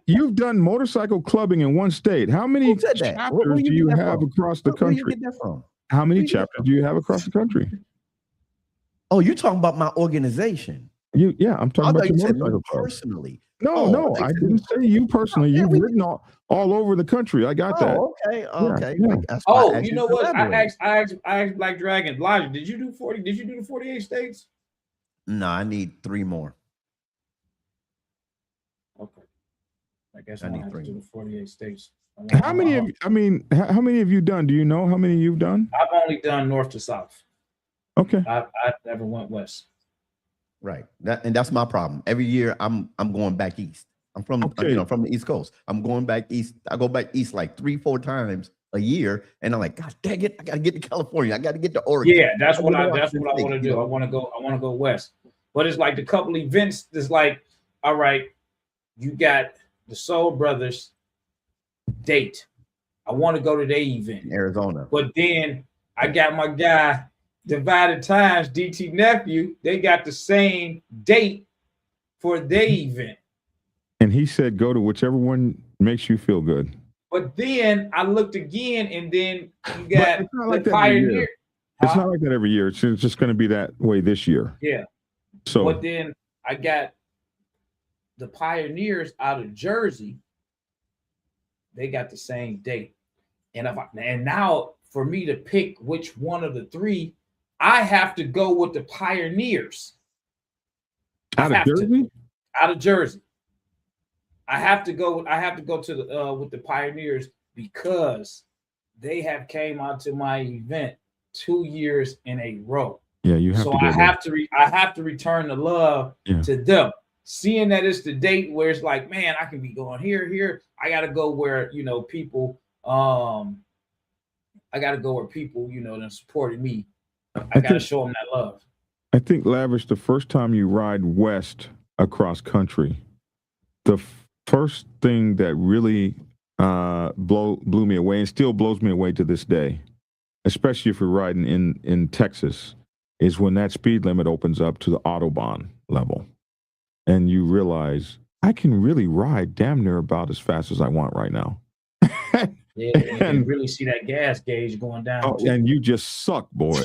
You've done motorcycle clubbing in one state. How many chapters do you have across the country? Where you get that from? How many chapters do you have across the country? Oh, you're talking about my organization. I'm talking about your motorcycle club. Personally. No, I didn't say you personally. You've written all over the country. I got that. Okay. Yeah. You know what? I asked Black Dragon, Elijah, did you do 40? Did you do the 48 states? No, I need 3 more. Okay. I guess I need 3 to do the 48 states. How many have you done? Do you know how many you've done? I've only done north to south. Okay. I never went west. Right. That's my problem. Every year I'm going back east. I'm from from the East Coast. I'm going back east. I go back east like 3-4 times a year, and I'm like, God dang it, I gotta get to California. I gotta get to Oregon. Yeah, that's what I want to do. I want to go west. But it's like the couple events. It's like, all right, you got the Soul Brothers date. I want to go to their event in Arizona. But then I got my guy Divided Times, DT Nephew. They got the same date for their event. And he said, go to whichever one makes you feel good. But then I looked again, and then you But got it's not the like that every year. Pioneer. It's Huh? not like that every year. It's just going to be that way this year. Yeah. So, But then I got the Pioneers out of Jersey. They got the same date. And now for me to pick which one of the three, I have to go with the Pioneers. out of Jersey? Out of Jersey. I have to go to the with the Pioneers because they have came out to my event 2 years in a row. Yeah, you have So to go I there. have to return the love to them. Seeing that it's the date where it's like, man, I can be going here. I got to go where, people, that supported me. I got to show them that love. I think, Lavish, the first time you ride west across country, the first thing that really blew me away and still blows me away to this day, especially if you're riding in Texas, is when that speed limit opens up to the Autobahn level. And you realize I can really ride damn near about as fast as I want right now. Yeah, you can really see that gas gauge going down. Oh, and you just suck, boy.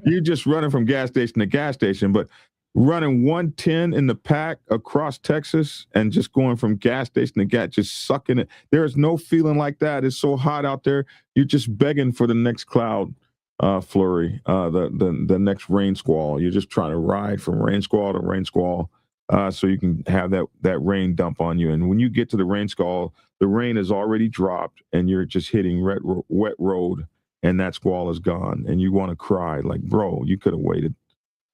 You just running from gas station to gas station, but running 110 in the pack across Texas and just going from gas station to gas, just sucking it. There is no feeling like that. It's so hot out there. You're just begging for the next cloud flurry, the next rain squall. You're just trying to ride from rain squall to rain squall, so you can have that rain dump on you. And when you get to the rain squall, the rain has already dropped, and you're just hitting wet road, and that squall is gone. And you want to cry, like, bro, you could have waited,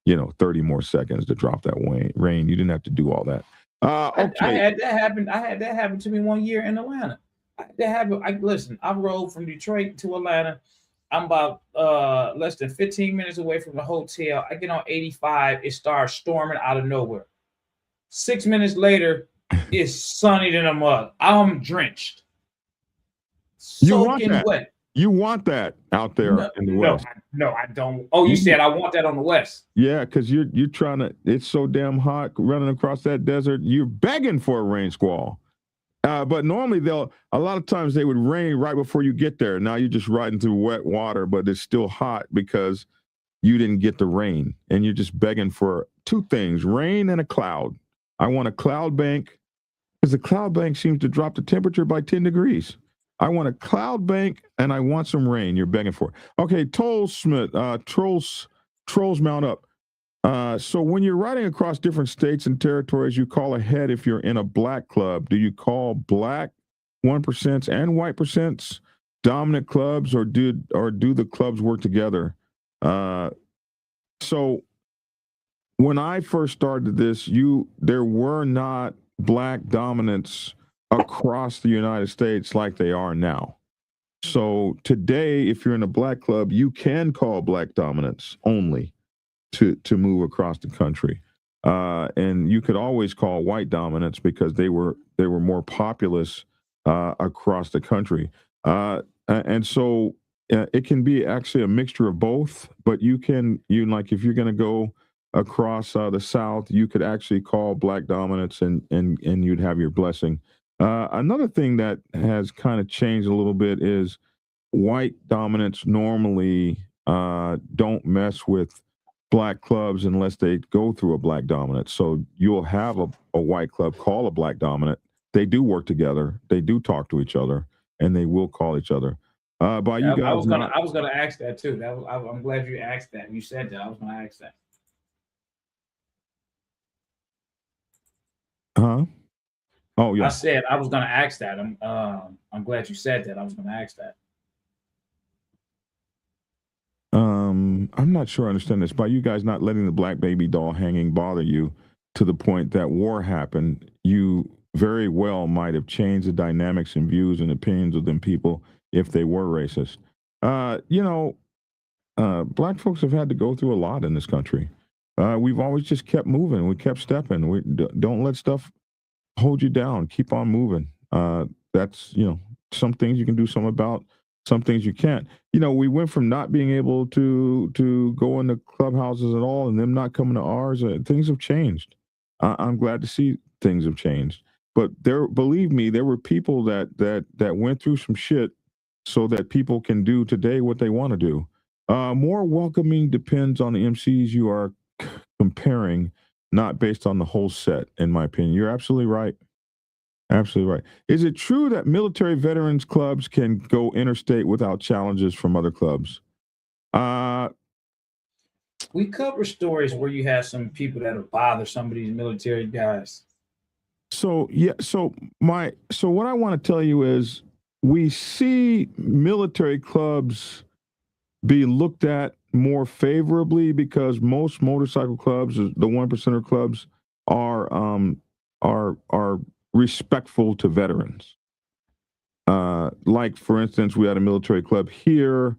30 more seconds to drop that rain. You didn't have to do all that. Okay. I had that happen to me 1 year in Atlanta. I rode from Detroit to Atlanta. I'm about less than 15 minutes away from the hotel. I get on 85. It starts storming out of nowhere. 6 minutes later, it's sunny than a mug. I'm drenched. Soaking wet. You want that out there in the West. No, I don't. Oh, you said I want that on the West. Yeah, because you're trying to, it's so damn hot running across that desert. You're begging for a rain squall. But normally a lot of times they would rain right before you get there. Now you're just riding through wet water, but it's still hot because you didn't get the rain. And you're just begging for two things, rain and a cloud. I want a cloud bank because the cloud bank seems to drop the temperature by 10 degrees. I want a cloud bank and I want some rain. You're begging for it. Okay, Trolls mount up. So when you're riding across different states and territories, you call ahead if you're in a black club. Do you call black 1% and white % dominant clubs, or do the clubs work together? So when I first started this, there were not black dominants across the United States like they are now. So today, if you're in a black club, you can call black dominants only to move across the country. And you could always call white dominants because they were more populous across the country. And so it can be actually a mixture of both, but if you're going to go across the South, you could actually call black dominants and you'd have your blessing. Another thing that has kind of changed a little bit is white dominants normally don't mess with black clubs unless they go through a black dominant. So you'll have a white club call a black dominant. They do work together. They do talk to each other, and they will call each other. I was gonna ask that too. I'm glad you asked that. You said that. I was gonna ask that. Huh? Oh yeah. I said I was gonna ask that. I'm glad you said that. I was gonna ask that. I'm not sure I understand this. By you guys not letting the black baby doll hanging bother you to the point that war happened, you very well might have changed the dynamics and views and opinions of them people if they were racist. Black folks have had to go through a lot in this country. We've always just kept moving. We kept stepping. We don't let stuff hold you down. Keep on moving. That's, some things you can do something about. Some things you can't. We went from not being able to go into clubhouses at all and them not coming to ours. Things have changed. I'm glad to see things have changed. But believe me, there were people that went through some shit so that people can do today what they want to do. More welcoming depends on the MCs you are comparing, not based on the whole set, in my opinion. You're absolutely right. Absolutely right. Is it true that military veterans clubs can go interstate without challenges from other clubs? We cover stories where you have some people that'll bother some of these military guys. So what I want to tell you is we see military clubs be looked at more favorably because most motorcycle clubs, the 1%er clubs, are respectful to veterans. Like for instance, we had a military club here.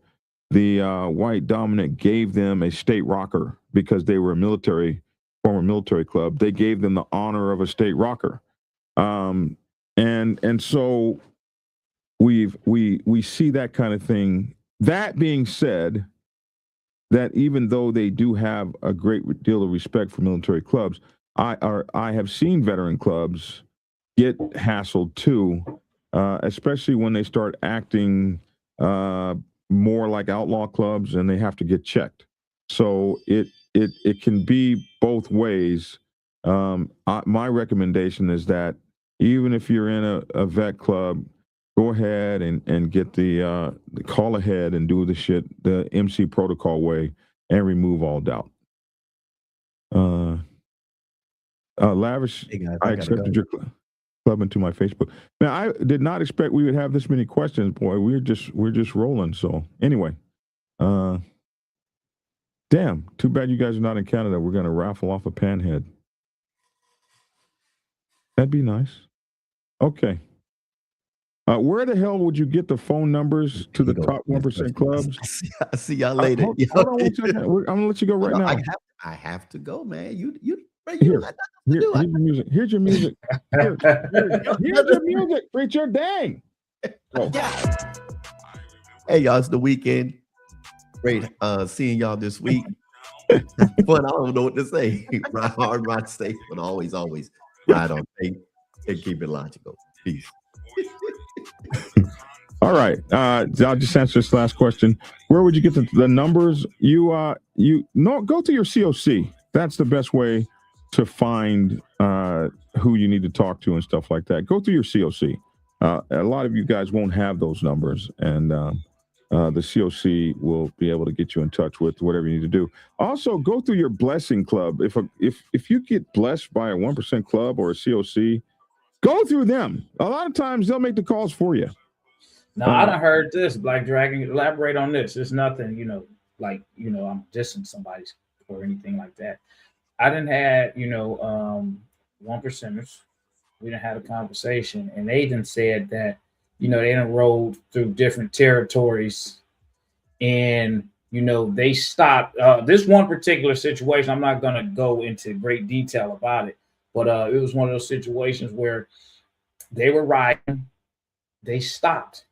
The white dominant gave them a state rocker because they were a former military club. They gave them the honor of a state rocker, and so we see that kind of thing. That being said, that even though they do have a great deal of respect for military clubs, I have seen veteran clubs get hassled too, especially when they start acting more like outlaw clubs and they have to get checked. So it can be both ways. My recommendation is that even if you're in a vet club, go ahead and get the call ahead and do the shit the MC protocol way and remove all doubt. Lavish, Hey guys, I I gotta accepted go. your club into my Facebook. Man, I did not expect we would have this many questions, boy. We're just rolling. So anyway, damn, too bad you guys are not in Canada. We're gonna raffle off a panhead. That'd be nice. Okay. Where the hell would you get the phone numbers to the Here you go. top 1% clubs? I see y'all later. Hold on 1 second. I'm gonna let you go right now. I have to go, man. You got Here, nothing to do. here's your music. Here's your music. Here's your music, preacher. Dang. Oh. Hey, y'all, it's the weekend. Great seeing y'all this week. Fun, I don't know what to say. Ride hard, ride safe, but always ride on faith and keep it logical. Peace. All right. I'll just answer this last question. Where would you get the numbers? Go to your COC. That's the best way to find who you need to talk to and stuff like that. Go through your COC. A lot of you guys won't have those numbers, and the COC will be able to get you in touch with whatever you need to do. Also, go through your blessing club. If you get blessed by a 1% club or a COC, go through them. A lot of times they'll make the calls for you. Now, I done heard this, Black Dragon. Elaborate on this. It's nothing, I'm dissing somebody or anything like that. I done had, 1%ers. We done had a conversation, and they done said that, they done rolled through different territories, and, they stopped. This one particular situation, I'm not going to go into great detail about it, but it was one of those situations where they were riding, they stopped.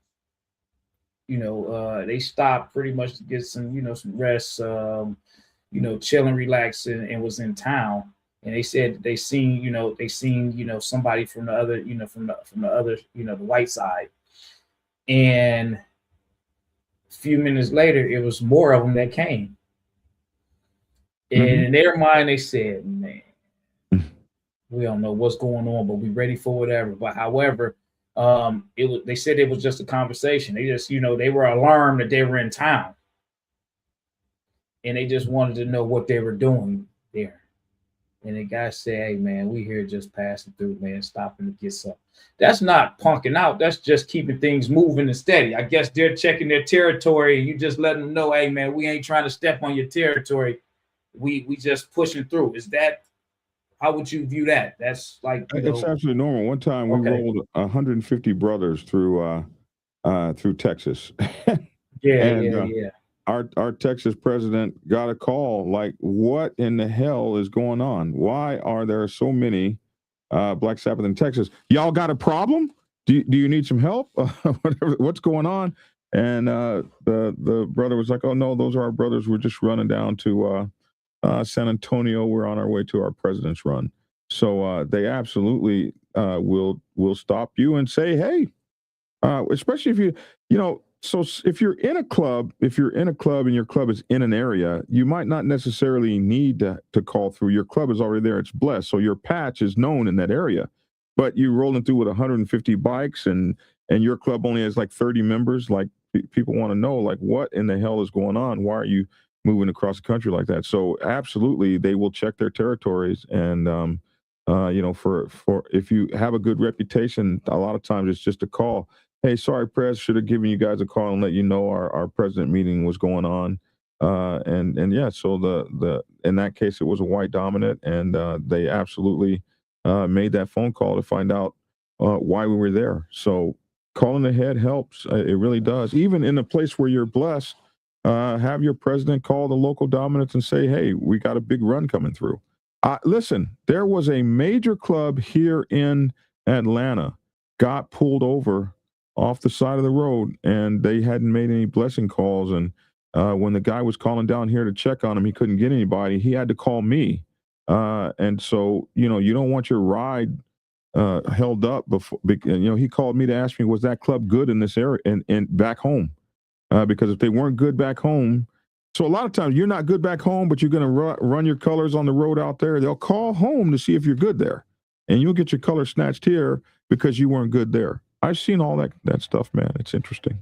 They stopped pretty much to get some, some rest, chilling, relaxing, and was in town. And they said they seen somebody from the other, from the other, the white side. And a few minutes later, it was more of them that came. And in their mind, they said, man, we don't know what's going on, but we ready for whatever. But however, they said it was just a conversation. They just, they were alarmed that they were in town, and they just wanted to know what they were doing there. And the guy said, hey man, we here just passing through, man, stopping to get something. That's not punking out. That's just keeping things moving and steady. I guess they're checking their territory, and you just letting them know, hey man, we ain't trying to step on your territory. We just pushing through. Is that, how would you view that? That's like, it's absolutely normal. One time we rolled 150 brothers through Texas. Yeah. Our Texas president got a call like, what in the hell is going on? Why are there so many Black Sabbath in Texas? Y'all got a problem? Do you need some help? What's going on? And the brother was like, oh no, those are our brothers. We're just running down to San Antonio. We're on our way to our president's run. So they absolutely will stop you and say, hey, especially if if you're in a club, and your club is in an area, you might not necessarily need to call through. Your club is already there. It's blessed. So your patch is known in that area, but you rolling through with 150 bikes and your club only has like 30 members. Like people want to know, like, what in the hell is going on? Why are you moving across the country like that? So absolutely, they will check their territories. And, for if you have a good reputation, a lot of times it's just a call. Hey, sorry, press, should have given you guys a call and let you know our president meeting was going on. And yeah, so the in that case, it was a white dominant, and they absolutely made that phone call to find out why we were there. So calling ahead helps. It really does. Even in a place where you're blessed, have your president call the local dominants and say, hey, we got a big run coming through. Listen, there was a major club here in Atlanta got pulled over off the side of the road, and they hadn't made any blessing calls. And when the guy was calling down here to check on him, he couldn't get anybody. He had to call me. And so, you don't want your ride held up before. He called me to ask me, was that club good in this area and back home? Because if they weren't good back home, so a lot of times you're not good back home, but you're going to run your colors on the road out there. They'll call home to see if you're good there, and you'll get your color snatched here because you weren't good there. I've seen all that stuff, man. It's interesting.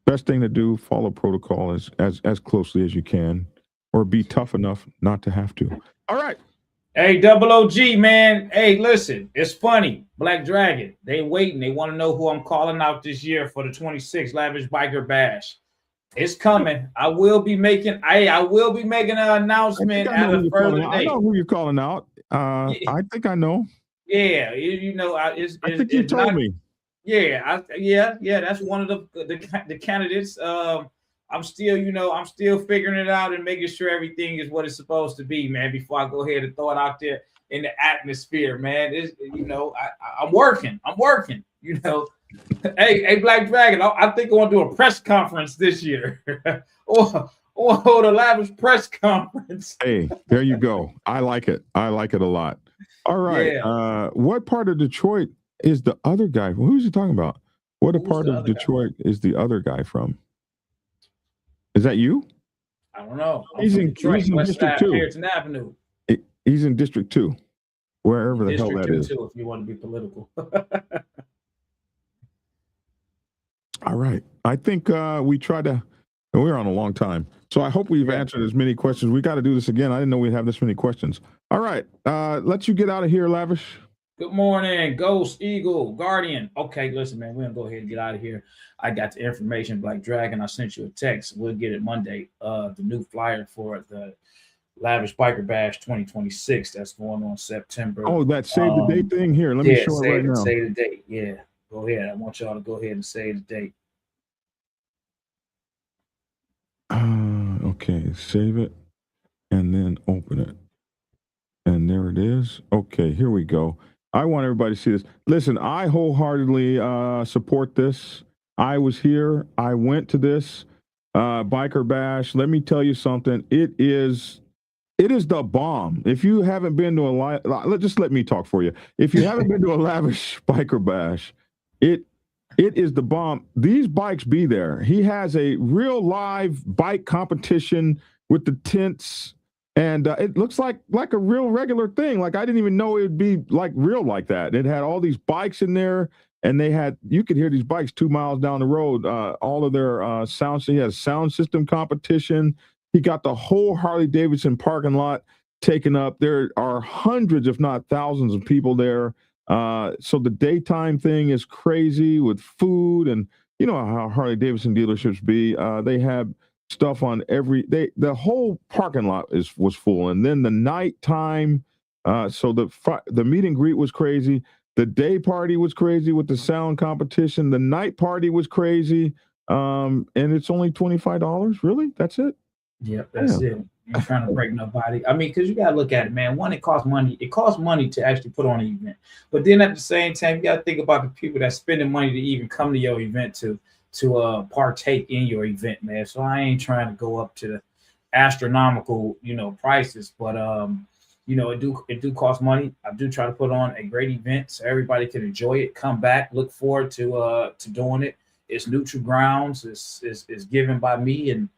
Best thing to do, follow protocol as closely as you can, or be tough enough not to have to. All right. Hey, Double OG, man. Hey, listen, it's funny. Black Dragon, they waiting. They want to know who I'm calling out this year for the 26th Lavish Biker Bash. It's coming. I will be making an announcement at a further date. I know who you're calling out. Yeah. I think I know. Yeah, I think you told me. Yeah, that's one of the candidates. I'm still figuring it out and making sure everything is what it's supposed to be, man, before I go ahead and throw it out there in the atmosphere, man. I'm working. Hey, Black Dragon, I think I want to do a press conference this year. or hold a lavish press conference. Hey, there you go. I like it. I like it a lot. All right. Yeah. What part of Detroit is the other guy? Who's he talking about? What part of Detroit is the other guy from? Is that you? I don't know. He's in West District 2. Harrison Avenue. He's in District 2, wherever the hell that is. If you want to be political. All right. I think we tried to. We're on a long time, so I hope we've answered as many questions. We got to do this again. I didn't know we'd have this many questions. All right. Let you get out of here, Lavish. Good morning, Ghost, Eagle, Guardian. Okay, listen, man, we're going to go ahead and get out of here. I got the information, Black Dragon. I sent you a text. We'll get it Monday. The new flyer for the Lavish Biker Bash 2026 that's going on September. Oh, that save the date thing? Here, let me show it right now. Save the date. Yeah, go ahead. I want y'all to go ahead and save the date. Okay, save it and then open it. And there it is. Okay, here we go. I want everybody to see this. Listen, I wholeheartedly support this. I was here. I went to this Biker Bash. Let me tell you something. It is the bomb. If you haven't been to let me talk for you. If you haven't been to a Lavish Biker Bash, it is the bomb. These bikes be there. He has a real live bike competition with the tents. And it looks like a real regular thing. Like, I didn't even know it would be like real like that. It had all these bikes in there, and you could hear these bikes 2 miles down the road. All of their sounds. He has sound system competition. He got the whole Harley Davidson parking lot taken up. There are hundreds, if not thousands, of people there. So the daytime thing is crazy with food, and you know how Harley Davidson dealerships be. They have stuff on the whole parking lot was full. And then the nighttime, so the meet and greet was crazy. The day party was crazy with the sound competition. The night party was crazy. And it's only $25. Really? That's it? Yep, that's it. You're trying to break nobody. I mean, because you got to look at it, man. One, it costs money. It costs money to actually put on an event. But then at the same time, you got to think about the people that's spending money to even come to your event to partake in your event, man. So I ain't trying to go up to the astronomical, prices, but it do cost money. I do try to put on a great event so everybody can enjoy it, come back, look forward to doing it. It's neutral grounds. It's given by me, and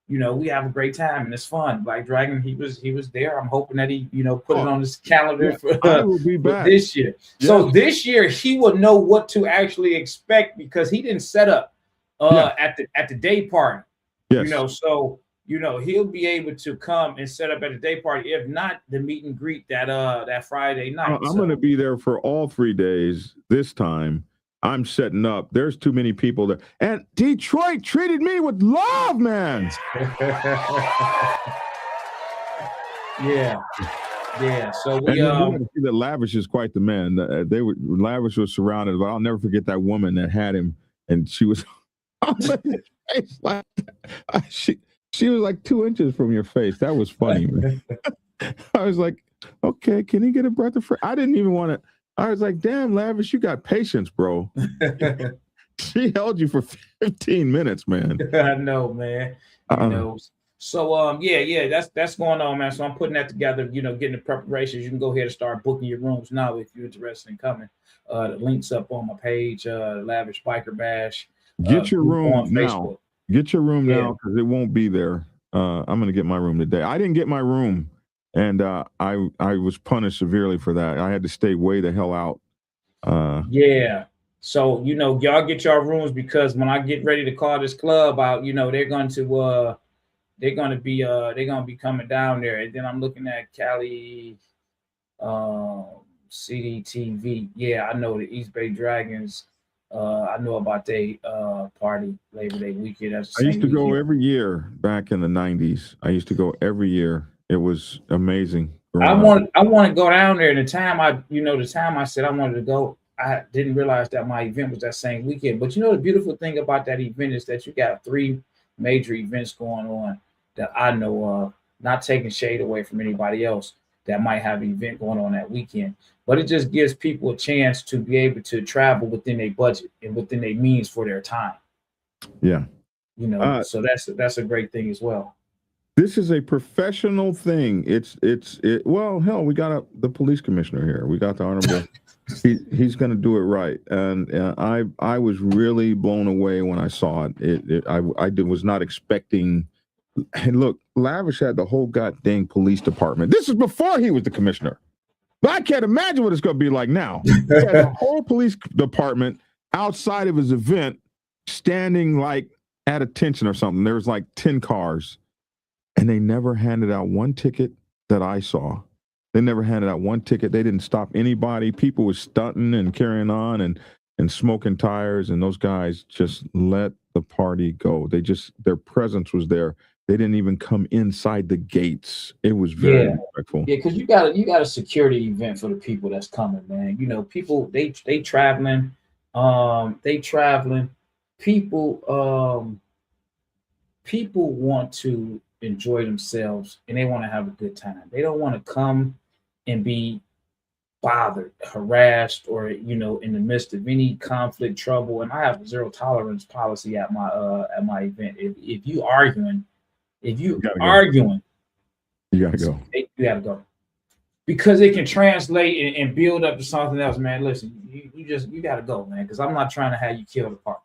we have a great time and it's fun. Black Dragon, he was there. I'm hoping that he put it on his calendar I will be for back this year. Yes. So this year he will know what to actually expect because he didn't set up at the day party. Yes. So he'll be able to come and set up at the day party. If not, the meet and greet that Friday night. I'm going to be there for all 3 days this time. I'm setting up. There's too many people there. And Detroit treated me with love, man. Yeah. So we see that Lavish is quite the man. Lavish was surrounded, but I'll never forget that woman that had him, and she was like she was like 2 inches from your face. That was funny, man. I was like, okay, can he get a breath of fresh? I didn't even want to. I was like, damn, Lavish, you got patience, bro. She held you for 15 minutes, man. I know, man. So that's going on, man. So I'm putting that together, getting the preparations. You can go ahead and start booking your rooms now if you're interested in coming. The link's up on my page, Lavish Biker Bash. Get your room on now. Facebook. Get your room now because it won't be there. I'm going to get my room today. I didn't get my room. And I was punished severely for that. I had to stay way the hell out. So y'all get your rooms because when I get ready to call this club out, they're going to be coming down there. And then I'm looking at Cali, CDTV. Yeah, I know the East Bay Dragons. I know about their party Labor Day weekend. I used to go every year back in the 90s. I used to go every year. It was amazing. I want to go down there. The time I said I wanted to go, I didn't realize that my event was that same weekend. But the beautiful thing about that event is that you got 3 major events going on that I know of, not taking shade away from anybody else that might have an event going on that weekend. But it just gives people a chance to be able to travel within their budget and within their means for their time. Yeah. So that's a great thing as well. This is a professional thing. Well, hell, we got the police commissioner here. We got the honorable. He's going to do it right. And I was really blown away when I saw it. I was not expecting. And look, Lavish had the whole goddamn police department. This is before he was the commissioner. But I can't imagine what it's going to be like now. He had the whole police department outside of his event, standing like at attention or something. There was like 10 cars. And they never handed out one ticket that I saw. They never handed out one ticket. They didn't stop anybody. People were stunting and carrying on and smoking tires. And those guys just let the party go. Their presence was there. They didn't even come inside the gates. It was very respectful. Yeah, because you got a security event for the people that's coming, man. People they traveling. People want to enjoy themselves and they want to have a good time. They don't want to come and be bothered, harassed, or in the midst of any conflict, trouble. And I have a 0 tolerance policy at my event. If you arguing, you gotta go. You gotta go. Because it can translate and build up to something else, man. Listen, you gotta go, man, because I'm not trying to have you killed apart.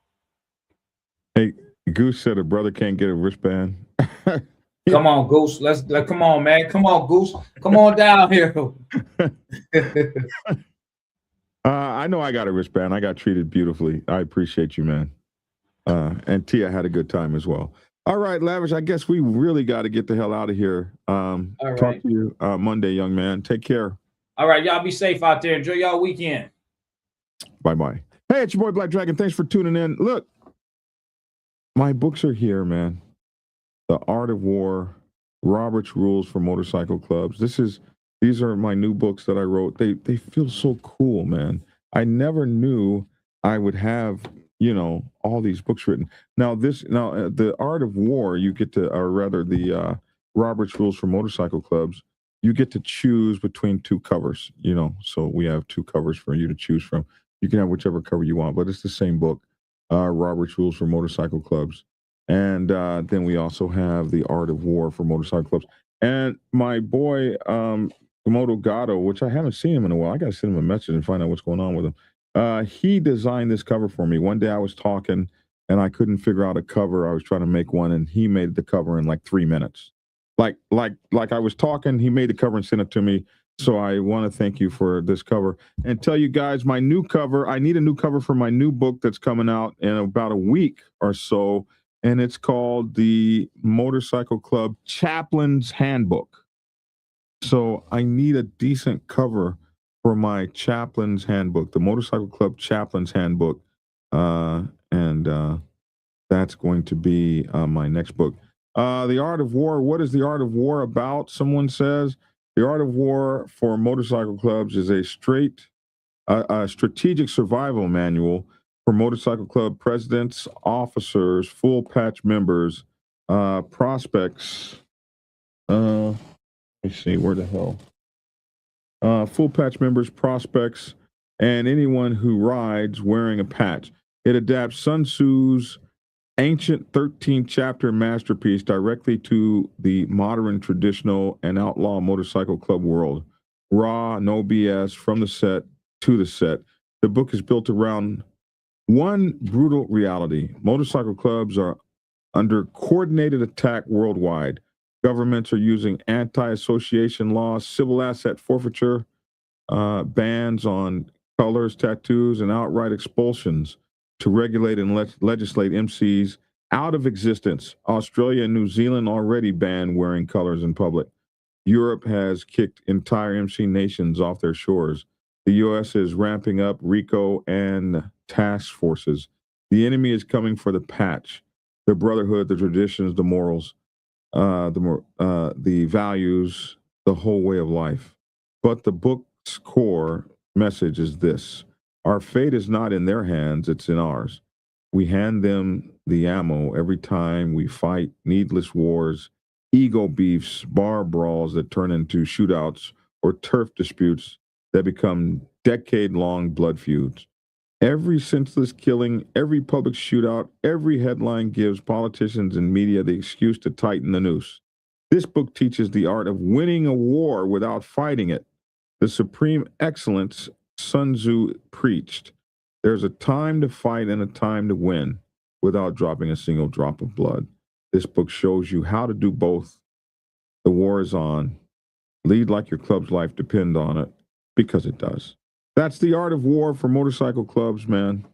Hey, Goose said a brother can't get a wristband. Come on, Goose. Come on, man. Come on, Goose. Come on down here. I know I got a wristband. I got treated beautifully. I appreciate you, man. And Tia had a good time as well. All right, Lavish, I guess we really got to get the hell out of here. All right. Talk to you Monday, young man. Take care. All right, y'all be safe out there. Enjoy y'all weekend. Bye-bye. Hey, it's your boy Black Dragon. Thanks for tuning in. Look, my books are here, man. The Art of War, Robert's Rules for Motorcycle Clubs. These are my new books that I wrote. They feel so cool, man. I never knew I would have, all these books written. Now the Art of War, you get to, or rather the Robert's Rules for Motorcycle Clubs, you get to choose between 2 covers, so we have 2 covers for you to choose from. You can have whichever cover you want, but it's the same book, Robert's Rules for Motorcycle Clubs. And then we also have the Art of War for Motorcycle Clubs. And my boy, Komodo Gato, which I haven't seen him in a while. I got to send him a message and find out what's going on with him. He designed this cover for me. One day I was talking and I couldn't figure out a cover. I was trying to make one, and he made the cover in like 3 minutes. Like I was talking, he made the cover and sent it to me. So I want to thank you for this cover and tell you guys my new cover. I need a new cover for my new book that's coming out in about a week or so. And it's called the Motorcycle Club Chaplain's Handbook. So I need a decent cover for my Chaplain's Handbook, the Motorcycle Club Chaplain's Handbook. And that's going to be my next book. The Art of War. What is the Art of War about? Someone says the Art of War for motorcycle clubs is a strategic survival manual for motorcycle club presidents, officers, full patch members, prospects. Let me see, where the hell? Full patch members, prospects, and anyone who rides wearing a patch. It adapts Sun Tzu's ancient 13-chapter masterpiece directly to the modern, traditional, and outlaw motorcycle club world. Raw, no BS, from the set to the set. The book is built around one brutal reality. Motorcycle clubs are under coordinated attack worldwide. Governments are using anti-association laws, civil asset forfeiture, bans on colors, tattoos, and outright expulsions to regulate and legislate MCs out of existence. Australia and New Zealand already ban wearing colors in public. Europe has kicked entire MC nations off their shores. The U.S. is ramping up RICO and task forces. The enemy is coming for the patch, the brotherhood, the traditions, the morals, the values, the whole way of life. But the book's core message is this: our fate is not in their hands, it's in ours. We hand them the ammo every time we fight needless wars, ego beefs, bar brawls that turn into shootouts, or turf disputes that become decade-long blood feuds. Every senseless killing, every public shootout, every headline gives politicians and media the excuse to tighten the noose. This book teaches the art of winning a war without fighting it. The supreme excellence Sun Tzu preached. There's a time to fight and a time to win without dropping a single drop of blood. This book shows you how to do both. The war is on. Lead like your club's life depends on it, because it does. That's the Art of War for motorcycle clubs, man.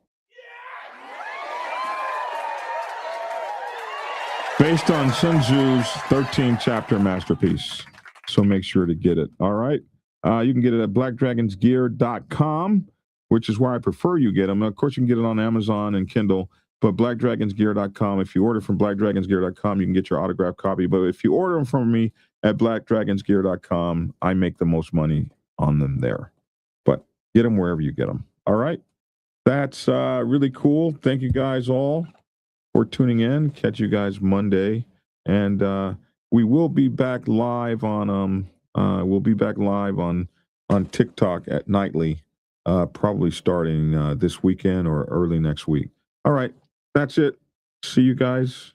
Based on Sun Tzu's 13-chapter masterpiece. So make sure to get it. All right. You can get it at blackdragonsgear.com, which is where I prefer you get them. Of course, you can get it on Amazon and Kindle, but blackdragonsgear.com. If you order from blackdragonsgear.com, you can get your autographed copy. But if you order them from me at blackdragonsgear.com, I make the most money on them there. But get them wherever you get them. All right. That's really cool. Thank you guys all for tuning in. Catch you guys Monday. And we will be back live on TikTok at nightly, probably starting this weekend or early next week. All right, that's it. See you guys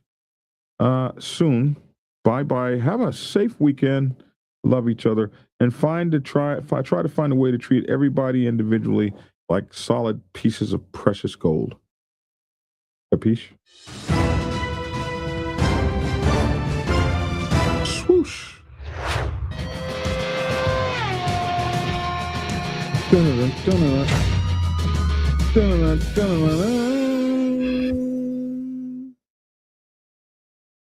soon. Bye-bye. Have a safe weekend. Love each other. And try to find a way to treat everybody individually like solid pieces of precious gold. Capiche? Swoosh. Dun-dun-dun, dun-dun-dun, dun-dun-dun, dun-dun-dun.